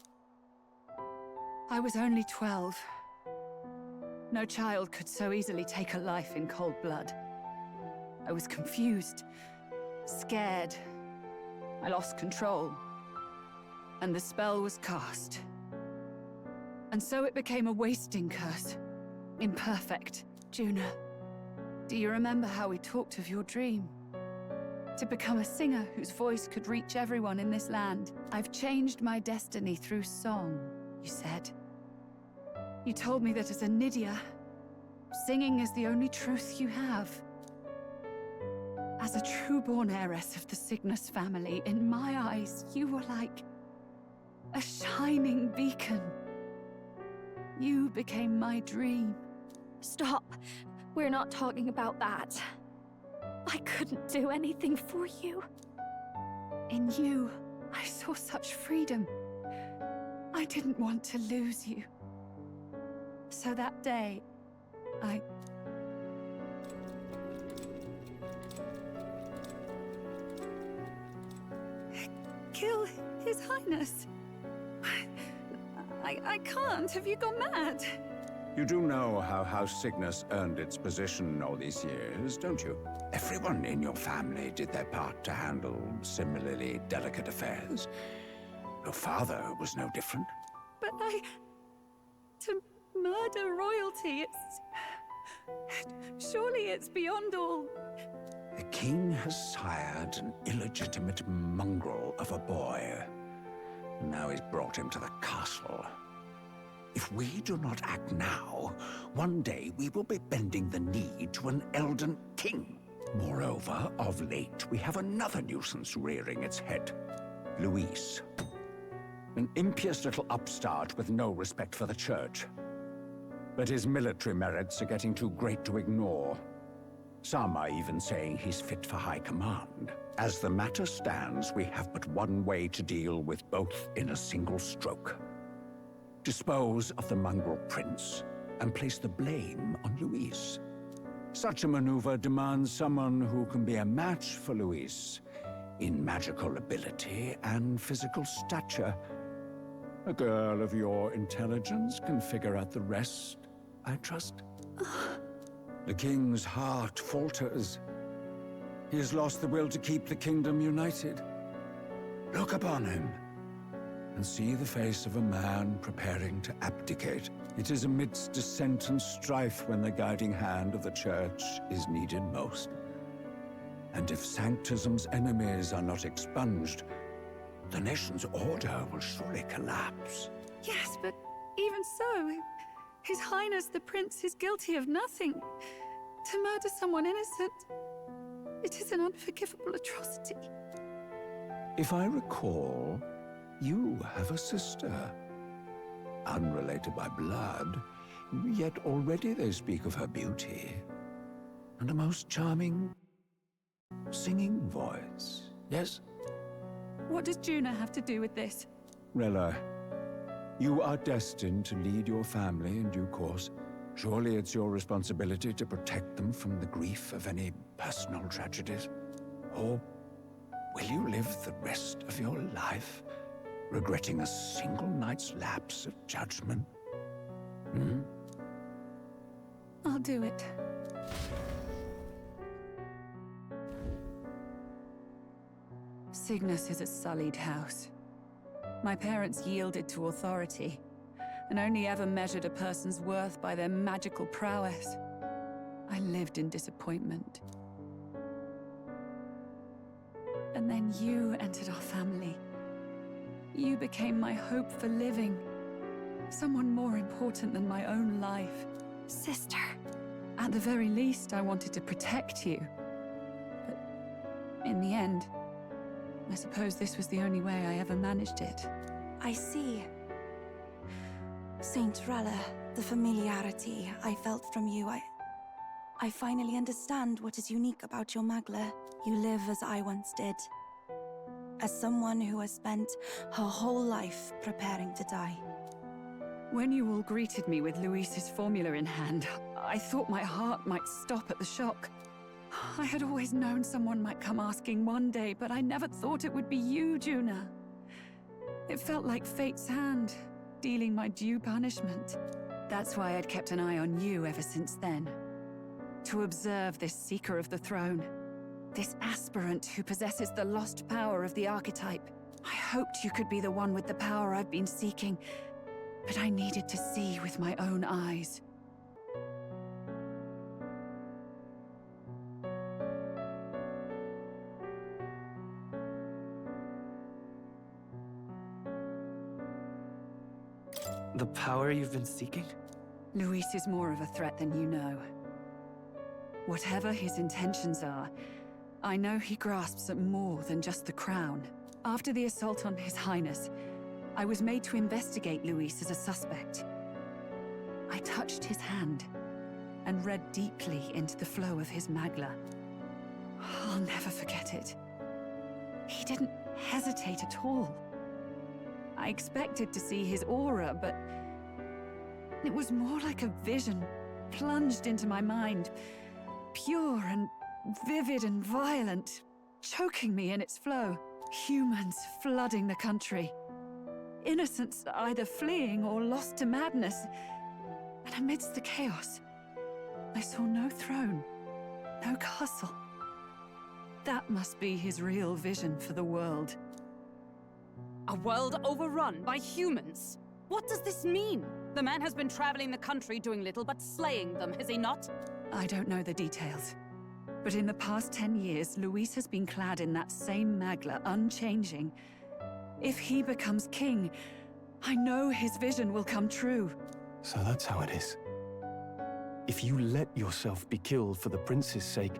S2: I was only 12. No child could so easily take a life in cold blood. I was confused, scared. I lost control. And the spell was cast. And so it became a wasting curse. Imperfect. Juna, do you remember how we talked of your dream? To become a singer whose voice could reach everyone in this land. I've changed my destiny through song, you said. You told me that as a Nydia, singing is the only truth you have. As a true-born heiress of the Cygnus family, in my eyes, you were like a shining beacon. You became my dream.
S4: Stop. We're not talking about that. I couldn't do anything for you.
S2: In you, I saw such freedom. I didn't want to lose you. So that day, I... kill His Highness. I can't. Have you gone mad?
S12: You do know how House Cygnus earned its position all these years, don't you? Everyone in your family did their part to handle similarly delicate affairs. Your father was no different.
S2: But to murder royalty, surely it's beyond all...
S12: The king has sired an illegitimate mongrel of a boy. Now he's brought him to the castle. If we do not act now, one day we will be bending the knee to an Elden king. Moreover, of late, we have another nuisance rearing its head. Luis. An impious little upstart with no respect for the church. But his military merits are getting too great to ignore. Some are even saying he's fit for high command. As the matter stands, we have but one way to deal with both in a single stroke. Dispose of the mongrel prince and place the blame on Luis. Such a maneuver demands someone who can be a match for Luis in magical ability and physical stature. A girl of your intelligence can figure out the rest, I trust. The king's heart falters. He has lost the will to keep the kingdom united. Look upon him and see the face of a man preparing to abdicate. It is amidst dissent and strife when the guiding hand of the church is needed most. And if Sanctism's enemies are not expunged, the nation's order will surely collapse.
S2: Yes, but even so, His Highness the Prince is guilty of nothing. To murder someone innocent, it is an unforgivable atrocity.
S12: If I recall, you have a sister. Unrelated by blood, yet already they speak of her beauty. And a most charming, singing voice, yes?
S2: What does Juna have to do with this?
S12: Rella, you are destined to lead your family in due course. Surely it's your responsibility to protect them from the grief of any personal tragedies. Or will you live the rest of your life regretting a single night's lapse of judgment?
S2: I'll do it. Cygnus is a sullied house. My parents yielded to authority, and only ever measured a person's worth by their magical prowess. I lived in disappointment. And then you entered our family. You became my hope for living. Someone more important than my own life.
S4: Sister.
S2: At the very least, I wanted to protect you. But in the end, I suppose this was the only way I ever managed it.
S4: I see. Saint Rella, the familiarity I felt from you, I finally understand what is unique about your Magla. You live as I once did. As someone who has spent her whole life preparing to die.
S2: When you all greeted me with Luis's formula in hand, I thought my heart might stop at the shock. I had always known someone might come asking one day, but I never thought it would be you, Juna. It felt like fate's hand, dealing my due punishment. That's why I'd kept an eye on you ever since then. To observe this seeker of the throne. This aspirant who possesses the lost power of the archetype. I hoped you could be the one with the power I've been seeking, but I needed to see with my own eyes.
S1: The power you've been seeking?
S2: Luis is more of a threat than you know. Whatever his intentions are, I know he grasps at more than just the crown. After the assault on His Highness, I was made to investigate Luis as a suspect. I touched his hand and read deeply into the flow of his Magla. I'll never forget it. He didn't hesitate at all. I expected to see his aura, but It was more like a vision plunged into my mind, pure and vivid and violent, choking me in its flow. Humans flooding the country. Innocents either fleeing or lost to madness. And amidst the chaos, I saw no throne, no castle. That must be his real vision for the world.
S14: A world overrun by humans? What does this mean? The man has been traveling the country doing little but slaying them, has he not?
S2: I don't know the details. But in the past 10 years, Luis has been clad in that same magla, unchanging. If he becomes king, I know his vision will come true.
S7: So that's how it is. If you let yourself be killed for the prince's sake,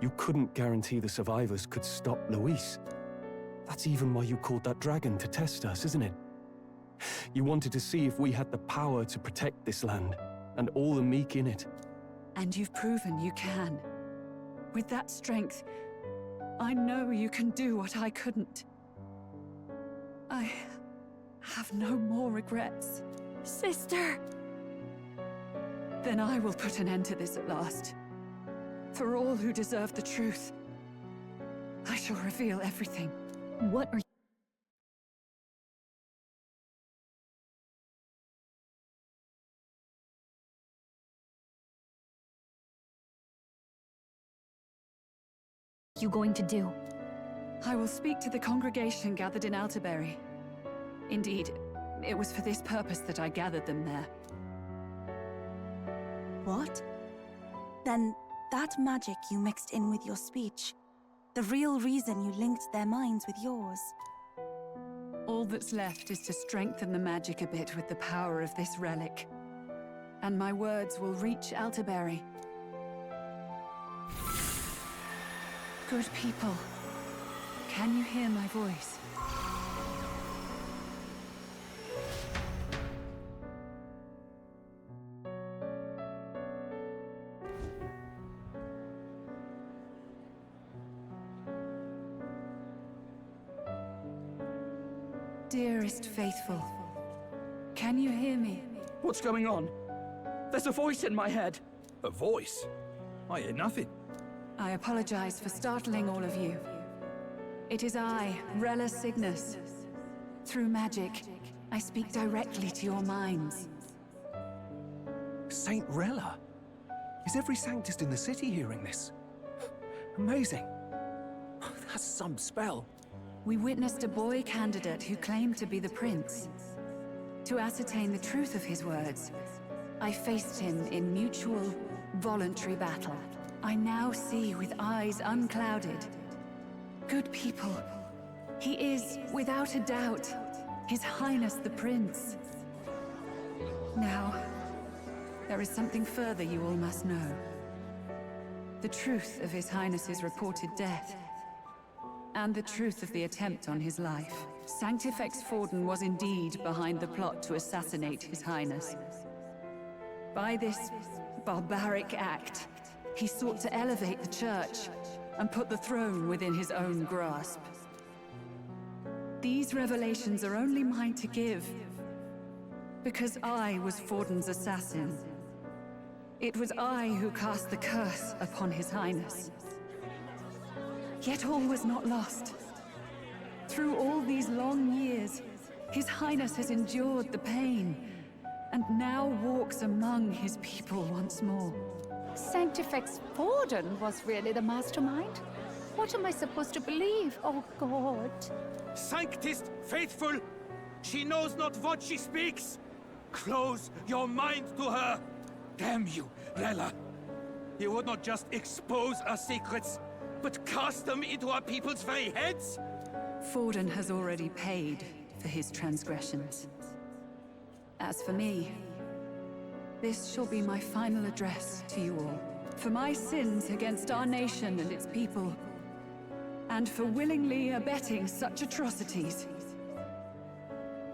S7: you couldn't guarantee the survivors could stop Luis. That's even why you called that dragon to test us, isn't it? You wanted to see if we had the power to protect this land, and all the meek in it.
S2: And you've proven you can. With that strength, I know you can do what I couldn't. I have no more regrets.
S4: Sister!
S2: Then I will put an end to this at last. For all who deserve the truth, I shall reveal everything.
S4: What are you going to do?
S2: I will speak to the congregation gathered in Altaberry. Indeed, it was for this purpose that I gathered them there.
S4: What? Then that magic you mixed in with your speech, the real reason you linked their minds with yours.
S2: All that's left is to strengthen the magic a bit with the power of this relic. And my words will reach Altaberry. Good people, can you hear my voice? Dearest faithful, can you hear me?
S17: What's going on? There's a voice in my head. A voice? I hear nothing.
S2: I apologize for startling all of you. It is I, Rella Cygnus. Through magic, I speak directly to your minds.
S17: Saint Rella? Is every Sanctist in the city hearing this? Amazing. That's some spell.
S2: We witnessed a boy candidate who claimed to be the prince. To ascertain the truth of his words, I faced him in mutual, voluntary battle. I now see with eyes unclouded. Good people, he is, without a doubt, His Highness the Prince. Now, there is something further you all must know. The truth of His Highness's reported death, and the truth of the attempt on his life. Sanctifex Forden was indeed behind the plot to assassinate His Highness. By this barbaric act, he sought to elevate the Church and put the throne within his own grasp. These revelations are only mine to give, because I was Forden's assassin. It was I who cast the curse upon His Highness. Yet all was not lost. Through all these long years, His Highness has endured the pain, and now walks among his people once more.
S13: Sanctifex Forden was really the mastermind? What am I supposed to believe? Oh, God.
S3: Sanctist faithful! She knows not what she speaks! Close your mind to her! Damn you, Rella! You would not just expose our secrets, but cast them into our people's very heads?
S2: Forden has already paid for his transgressions. As for me, this shall be my final address to you all. For my sins against our nation and its people, and for willingly abetting such atrocities.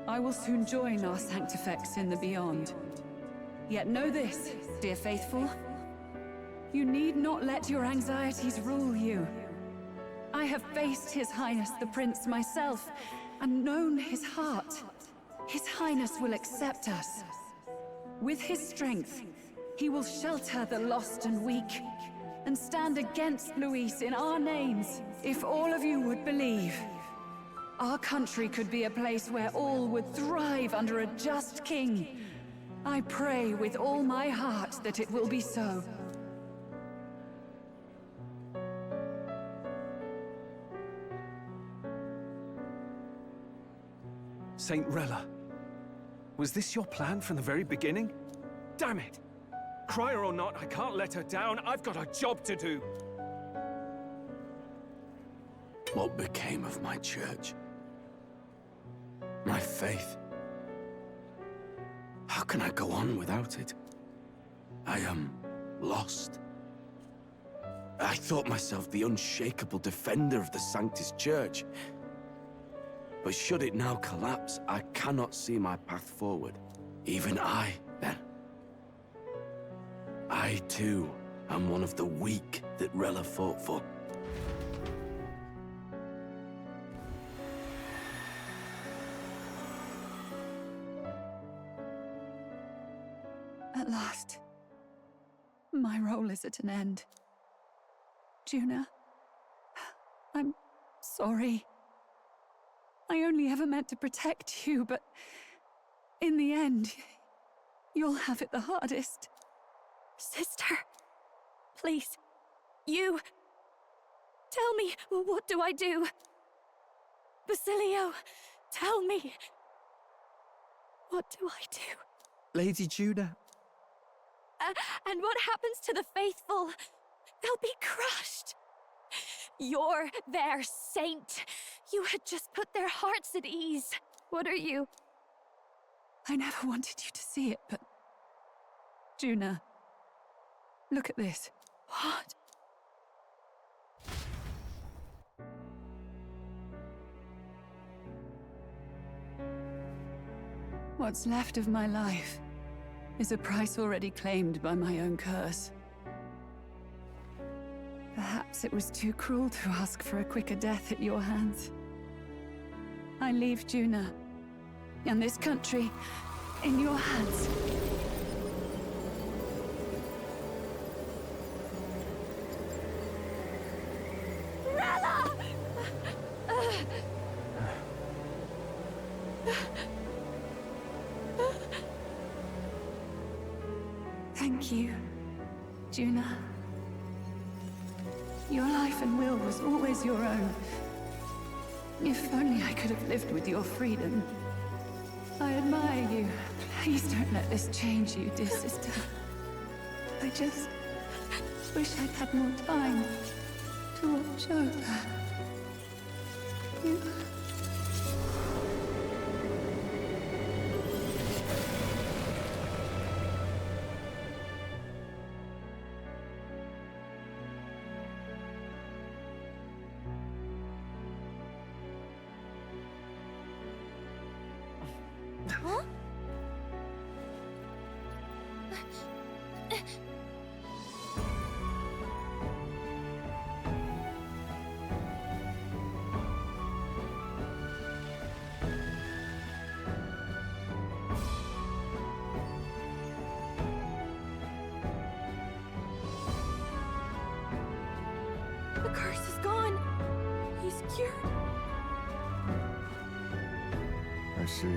S2: I will soon join our Sanctifex in the Beyond. Yet know this, dear faithful. You need not let your anxieties rule you. I have faced His Highness the Prince myself, and known his heart. His Highness will accept us. With his strength, he will shelter the lost and weak, and stand against Luis in our names. If all of you would believe, our country could be a place where all would thrive under a just king. I pray with all my heart that it will be so.
S7: Saint Rella, was this your plan from the very beginning? Damn it! Crier or not, I can't let her down. I've got a job to do.
S3: What became of my church? My faith? How can I go on without it? I am lost. I thought myself the unshakable defender of the Sanctus Church. But should it now collapse, I cannot see my path forward. Even I, then. I, too, am one of the weak that Rella fought for.
S2: At last, my role is at an end. Juna, I'm sorry. I only ever meant to protect you, but in the end, you'll have it the hardest.
S16: Sister, please, you... Tell me, what do I do? Basilio, tell me. What do I do?
S17: Lady Juna.
S16: And what happens to the faithful? They'll be crushed. You're their saint. You had just put their hearts at ease. What are you?
S2: I never wanted you to see it, but... Juna, look at this.
S16: What?
S2: What's left of my life is a price already claimed by my own curse. Perhaps it was too cruel to ask for a quicker death at your hands. I leave Juna and this country in your hands.
S16: Rella!
S2: Thank you, Juna. Your life and will was always your own. If only I could have lived with your freedom. I admire you. Please don't let this change you, dear sister. I just wish I'd had more time to watch over you.
S16: Huh? The curse is gone. He's cured.
S8: I see.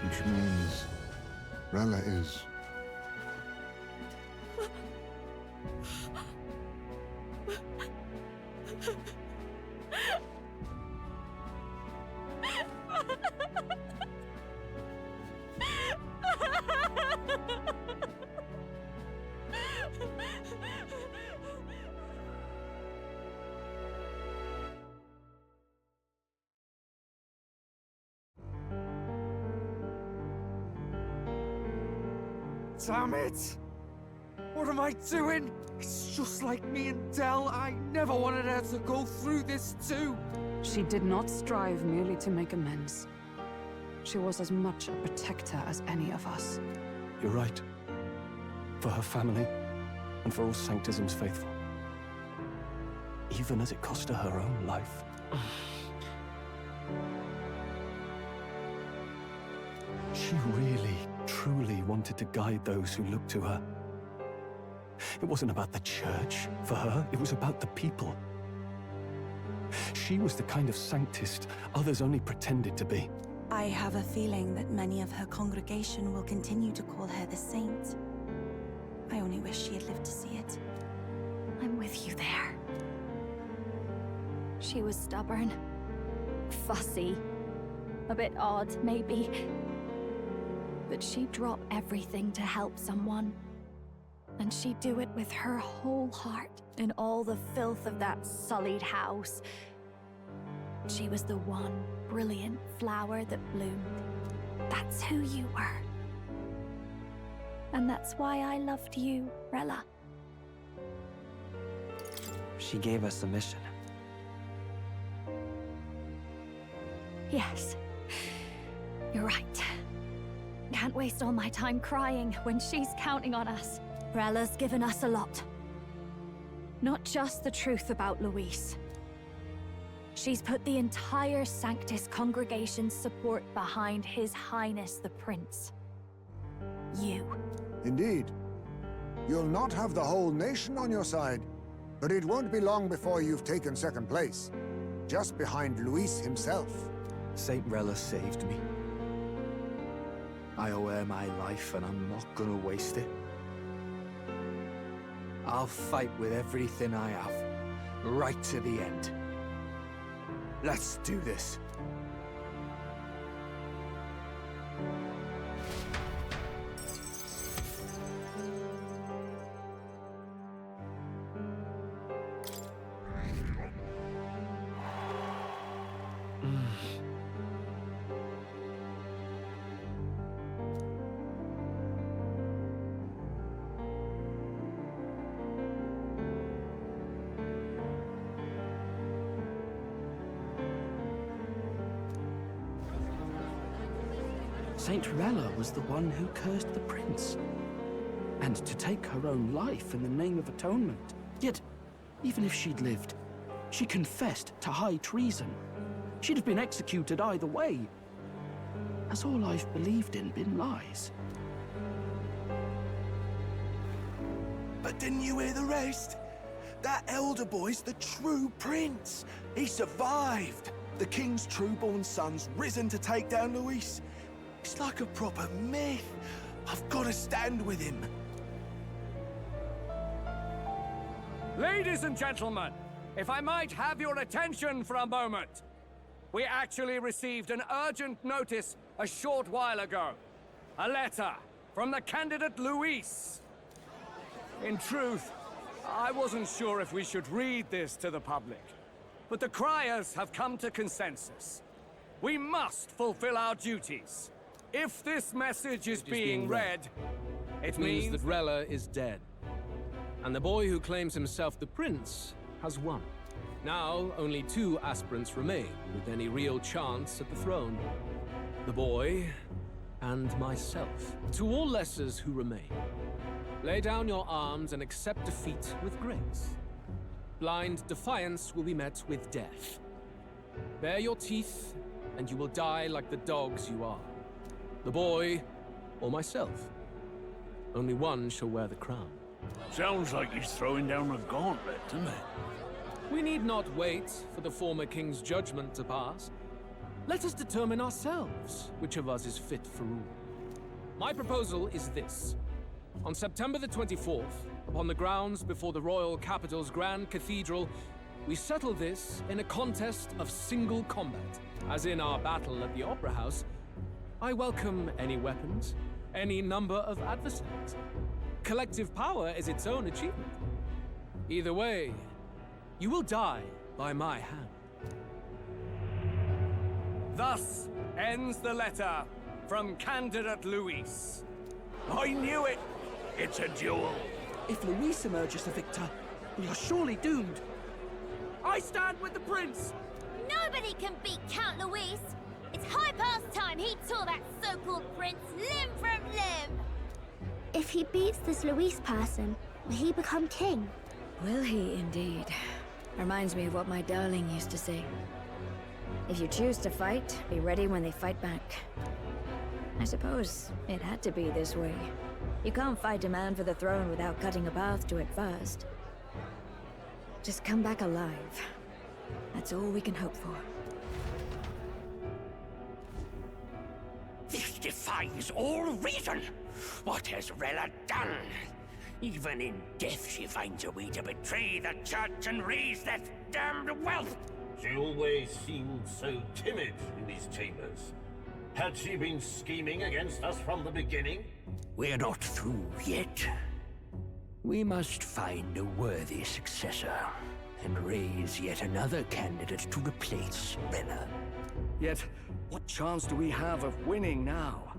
S8: Which means Rella is...
S10: Damn it! What am I doing? It's just like me and Del. I never wanted her to go through this too.
S14: She did not strive merely to make amends. She was as much a protector as any of us.
S7: You're right. For her family, and for all Sanctism's faithful. Even as it cost her her own life. She really truly wanted to guide those who looked to her. It wasn't about the church for her, it was about the people. She was the kind of sanctist others only pretended to be.
S4: I have a feeling that many of her congregation will continue to call her the saint. I only wish she had lived to see it.
S2: I'm with you there. She was stubborn, fussy, a bit odd, maybe. But she'd drop everything to help someone. And she'd do it with her whole heart, in all the filth of that sullied house. She was the one brilliant flower that bloomed. That's who you were. And that's why I loved you, Rella.
S10: She gave us a mission.
S2: Yes. You're right. Can't waste all my time crying when she's counting on us. Rella's given us a lot. Not just the truth about Luis. She's put the entire Sanctus congregation's support behind His Highness the Prince. You.
S8: Indeed. You'll not have the whole nation on your side, but it won't be long before you've taken second place, just behind Luis himself.
S5: Saint Rella saved me. I owe her my life, and I'm not gonna waste it. I'll fight with everything I have, right to the end. Let's do this.
S18: Saint Rella was the one who cursed the prince. And to take her own life in the name of atonement. Yet, even if she'd lived, she confessed to high treason. She'd have been executed either way. Has all I've believed in been lies?
S3: But didn't you hear the rest? That elder boy's the true prince. He survived. The king's true-born son's risen to take down Luis. It's like a proper myth. I've got to stand with him.
S19: Ladies and gentlemen, if I might have your attention for a moment. We actually received an urgent notice a short while ago. A letter from the candidate Luis. In truth, I wasn't sure if we should read this to the public, but the criers have come to consensus. We must fulfill our duties. If this message is being read,
S11: it means that Rella is dead. And the boy who claims himself the prince has won. Now, only 2 aspirants remain with any real chance at the throne. The boy and myself. To all lessers who remain, lay down your arms and accept defeat with grace. Blind defiance will be met with death. Bare your teeth, and you will die like the dogs you are. The boy, or myself. Only one shall wear the crown.
S20: Sounds like he's throwing down a gauntlet, doesn't it?
S11: We need not wait for the former king's judgment to pass. Let us determine ourselves which of us is fit for rule. My proposal is this. On September the 24th, upon the grounds before the royal capital's grand cathedral, we settle this in a contest of single combat, as in our battle at the Opera House. I welcome any weapons, any number of adversaries. Collective power is its own achievement. Either way, you will die by my hand.
S19: Thus ends the letter from candidate Luis.
S20: I knew it! It's a duel.
S18: If Luis emerges the victor, we are surely doomed.
S19: I stand with the prince!
S16: Nobody can beat Count Luis! It's high past time he tore that so-called prince limb from limb!
S21: If he beats this Luis person, will he become king?
S22: Will he indeed? Reminds me of what my darling used to say. If you choose to fight, be ready when they fight back. I suppose it had to be this way. You can't fight a man for the throne without cutting a path to it first. Just come back alive. That's all we can hope for.
S12: This defies all reason! What has Rella done? Even in death she finds a way to betray the church and raise that damned wealth!
S6: She always seemed so timid in these chambers. Had she been scheming against us from the beginning?
S12: We're not through yet. We must find a worthy successor, and raise yet another candidate to replace Rella.
S19: Yet, what chance do we have of winning now?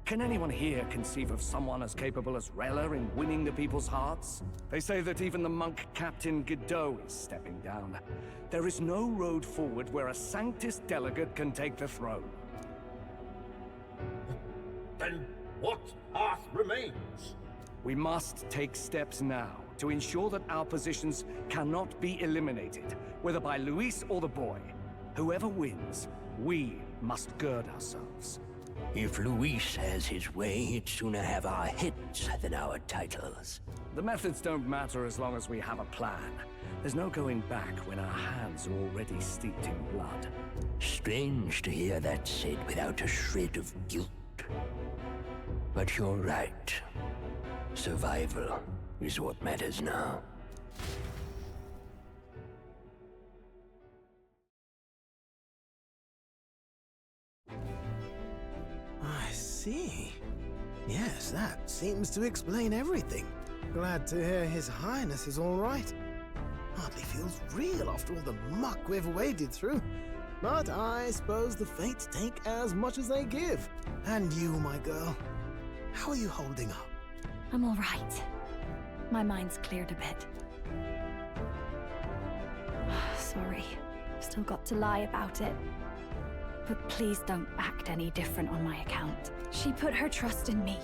S19: Can anyone here conceive of someone as capable as Rella in winning the people's hearts? They say that even the monk Captain Godot is stepping down. There is no road forward where a Sanctus delegate can take the throne.
S6: Then what path remains?
S19: We must take steps now to ensure that our positions cannot be eliminated, whether by Luis or the boy. Whoever wins, we must gird ourselves.
S12: If Luis has his way, he'd sooner have our heads than our titles.
S19: The methods don't matter as long as we have a plan. There's no going back when our hands are already steeped in blood.
S12: Strange to hear that said without a shred of guilt. But you're right. Survival is what matters now.
S15: I see. Yes, that seems to explain everything. Glad to hear His Highness is all right. Hardly feels real after all the muck we've waded through. But I suppose the fates take as much as they give. And you, my girl, how are you holding up?
S4: I'm all right. My mind's cleared a bit. Sorry. Still got to lie about it. But please don't act any different on my account. She put her trust in me.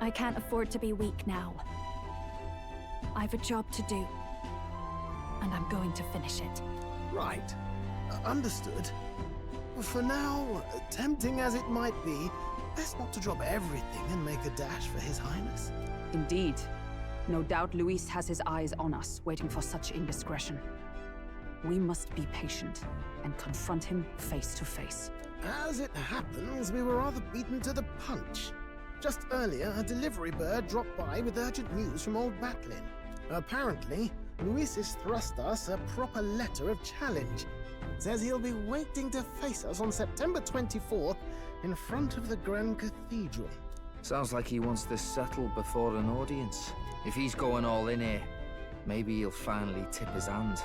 S4: I can't afford to be weak now. I've a job to do. And I'm going to finish it.
S15: Right. Understood. For now, tempting as it might be, best not to drop everything and make a dash for His Highness.
S14: Indeed. No doubt Luis has his eyes on us, waiting for such indiscretion. We must be patient and confront him face to face.
S15: As it happens, we were rather beaten to the punch. Just earlier, a delivery bird dropped by with urgent news from Old Batlin. Apparently, Luis has thrust us a proper letter of challenge. Says he'll be waiting to face us on September 24th in front of the Grand Cathedral.
S5: Sounds like he wants this settled before an audience. If he's going all in here, maybe he'll finally tip his hand,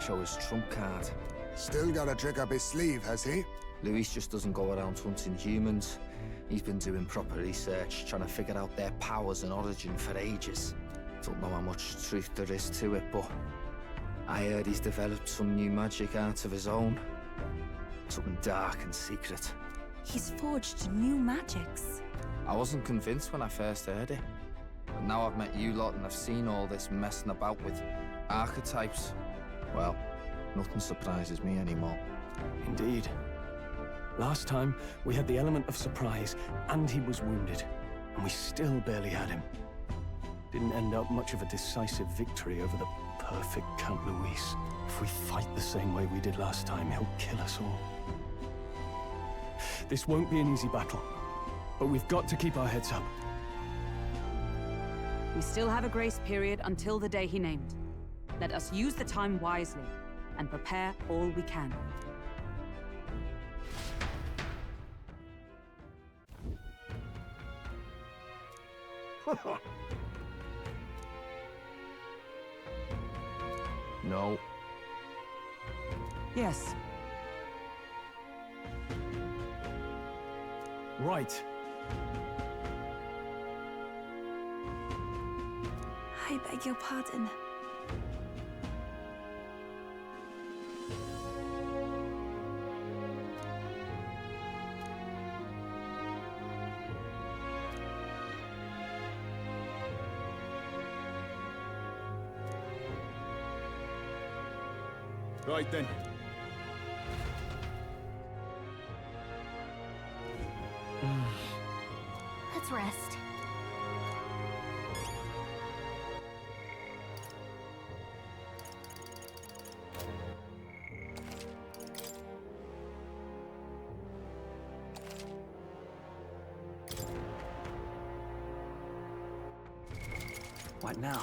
S5: show his trump card.
S8: Still got a trick up his sleeve, has he?
S5: Luis just doesn't go around hunting humans. He's been doing proper research, trying to figure out their powers and origin for ages. Don't know how much truth there is to it, but I heard he's developed some new magic art of his own. Something dark and secret.
S4: He's forged new magics.
S5: I wasn't convinced when I first heard it. But now I've met you lot and I've seen all this messing about with archetypes. Well, nothing surprises me anymore.
S7: Indeed. Last time, we had the element of surprise, and he was wounded. And we still barely had him. Didn't end up much of a decisive victory over the perfect Count Luis. If we fight the same way we did last time, he'll kill us all. This won't be an easy battle, but we've got to keep our heads up.
S14: We still have a grace period until the day he named. Let us use the time wisely and prepare all we can.
S5: No.
S14: Yes.
S7: Right.
S4: I beg your pardon.
S3: Right then.
S21: night's rest.
S17: What now?